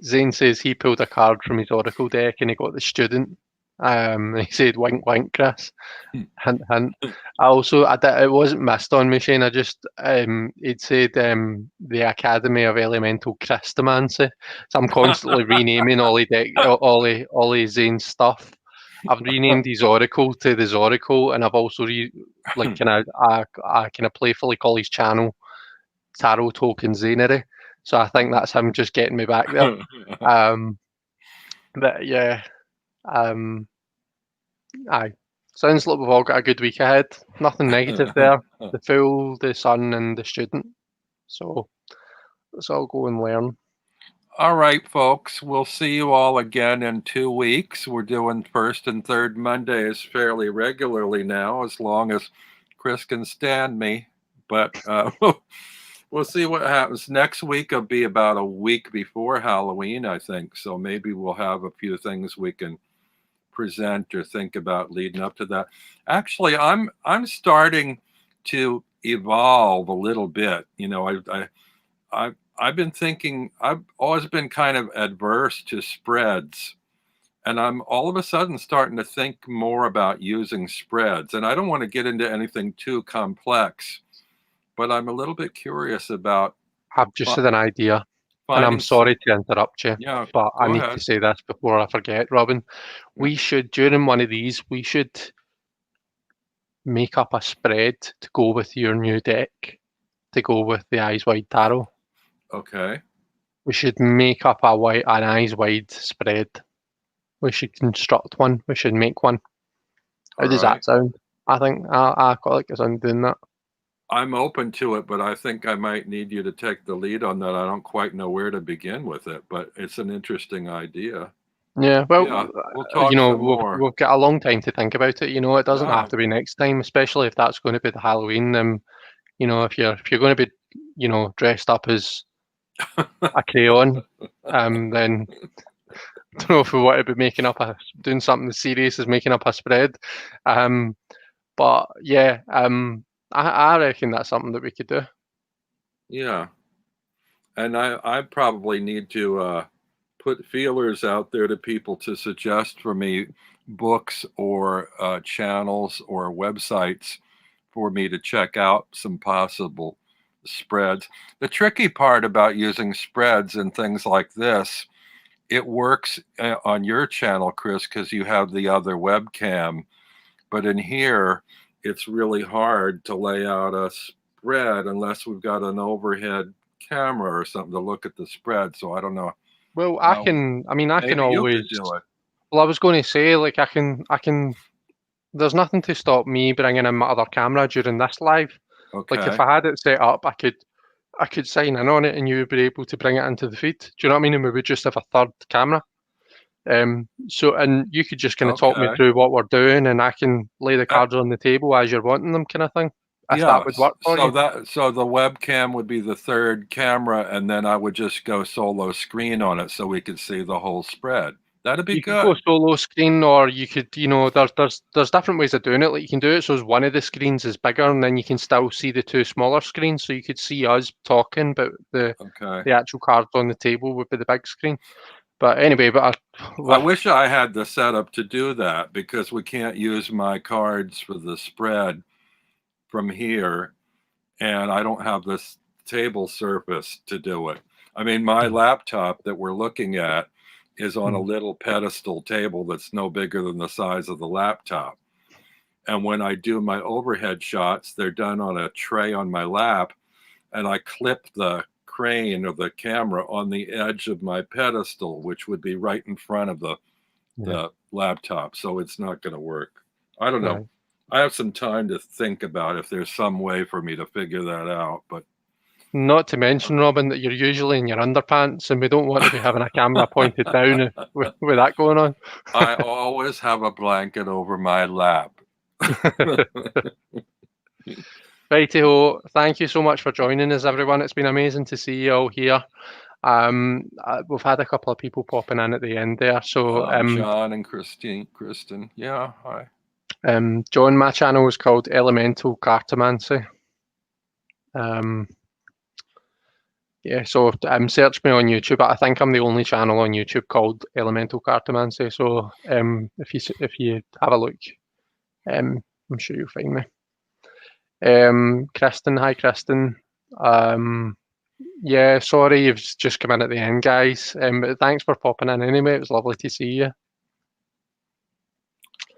Zane says he pulled a card from his Oracle deck and he got the student. He said, "Wink, wink, Chris." Hint, hint. It wasn't missed on me, Shane. I just he'd said the Academy of Elemental Christomancy. So I'm constantly renaming all his Zane's stuff. I've renamed his Oracle to the Zoracle, and I've also I kind of playfully call his channel Tarot Token Zanery. So I think that's him just getting me back there. But yeah, aye. Sounds like we've all got a good week ahead. Nothing negative there. The Fool, the Sun, and the Student. So let's all go and learn. All right, folks. We'll see you all again in 2 weeks. We're doing first and third Mondays fairly regularly now, as long as Chris can stand me. But we'll see what happens. Next week will be about a week before Halloween, I think. So maybe we'll have a few things we can present or think about leading up to that. Actually, I'm starting to evolve a little bit. I've been thinking, I've always been kind of adverse to spreads, and I'm all of a sudden starting to think more about using spreads. And I don't want to get into anything too complex, but I'm a little bit curious about I've just had an idea, and I'm finding sorry to interrupt you, yeah, but I go need ahead. to say this before I forget, Robin. We should, during one of these, we should make up a spread to go with your new deck, to go with the Eyes Wide Tarot. Okay. We should make up an Eyes Wide spread. We should construct one. We should make one. How does that sound? I think I quite like the sound of doing that. I'm open to it, but I think I might need you to take the lead on that. I don't quite know where to begin with it, but it's an interesting idea. Yeah, well, Yeah, we'll talk some more. we've got a long time to think about it. It doesn't Yeah. have to be next time, especially if that's going to be the Halloween. If you're going to be, dressed up as a crayon, then I don't know if we want to be doing something as serious as making up a spread. But yeah, I reckon that's something that we could do. Yeah. And I probably need to put feelers out there to people to suggest for me books or channels or websites for me to check out some possible spreads. The tricky part about using spreads and things like this, it works on your channel, Chris, because you have the other webcam. But in here, it's really hard to lay out a spread unless we've got an overhead camera or something to look at the spread. So I don't know. Well, Maybe I can you always. could do it. Well, I was going to say, like, I can there's nothing to stop me bringing in my other camera during this live. Like if Okay. I had it set up, I could sign in on it, and you would be able to bring it into the feed. Do you know what I mean? And we would just have a third camera. So and you could just kind of talk me Okay. through what we're doing, and I can lay the Uh, cards on the table as you're wanting them, kind of thing. If that Yeah. would work for you. So the webcam would be the third camera, and then I would just go solo screen on it so we could see the whole spread. That'd be You could go good. solo screen, or you could, there's different ways of doing it. Like you can do it so as one of the screens is bigger, and then you can still see the two smaller screens, so you could see us talking, but Okay. the actual cards on the table would be the big screen. But anyway, I wish I had the setup to do that because we can't use my cards for the spread from here, and I don't have this table surface to do it. I mean, my laptop that we're looking at is on a little pedestal table that's no bigger than the size of the laptop. And when I do my overhead shots, they're done on a tray on my lap, and I clip the crane of the camera on the edge of my pedestal, which would be right in front of the laptop. So it's not going to work. I don't know. Right. I have some time to think about if there's some way for me to figure that out, but Not to mention, Robin, that you're usually in your underpants, and we don't want to be having a camera pointed down with that going on. I always have a blanket over my lap. Righty-ho, thank you so much for joining us, everyone. It's been amazing to see you all here. We've had a couple of people popping in at the end there. So, John and Kristen, yeah, hi. John, my channel is called Elemental Cartomancy. Yeah, so search me on YouTube. I think I'm the only channel on YouTube called Elemental Cartomancy. So if you have a look, I'm sure you'll find me. Kristen, hi Kristen. Yeah, sorry you've just come in at the end, guys. But thanks for popping in anyway. It was lovely to see you.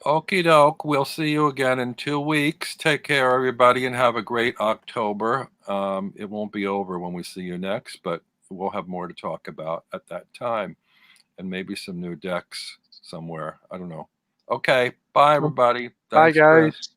Okie doke. We'll see you again in 2 weeks. Take care, everybody, and have a great October. It won't be over when we see you next, but we'll have more to talk about at that time, and maybe some new decks somewhere. I don't know. Okay. Bye, everybody. Bye, Thanks, guys. Chris.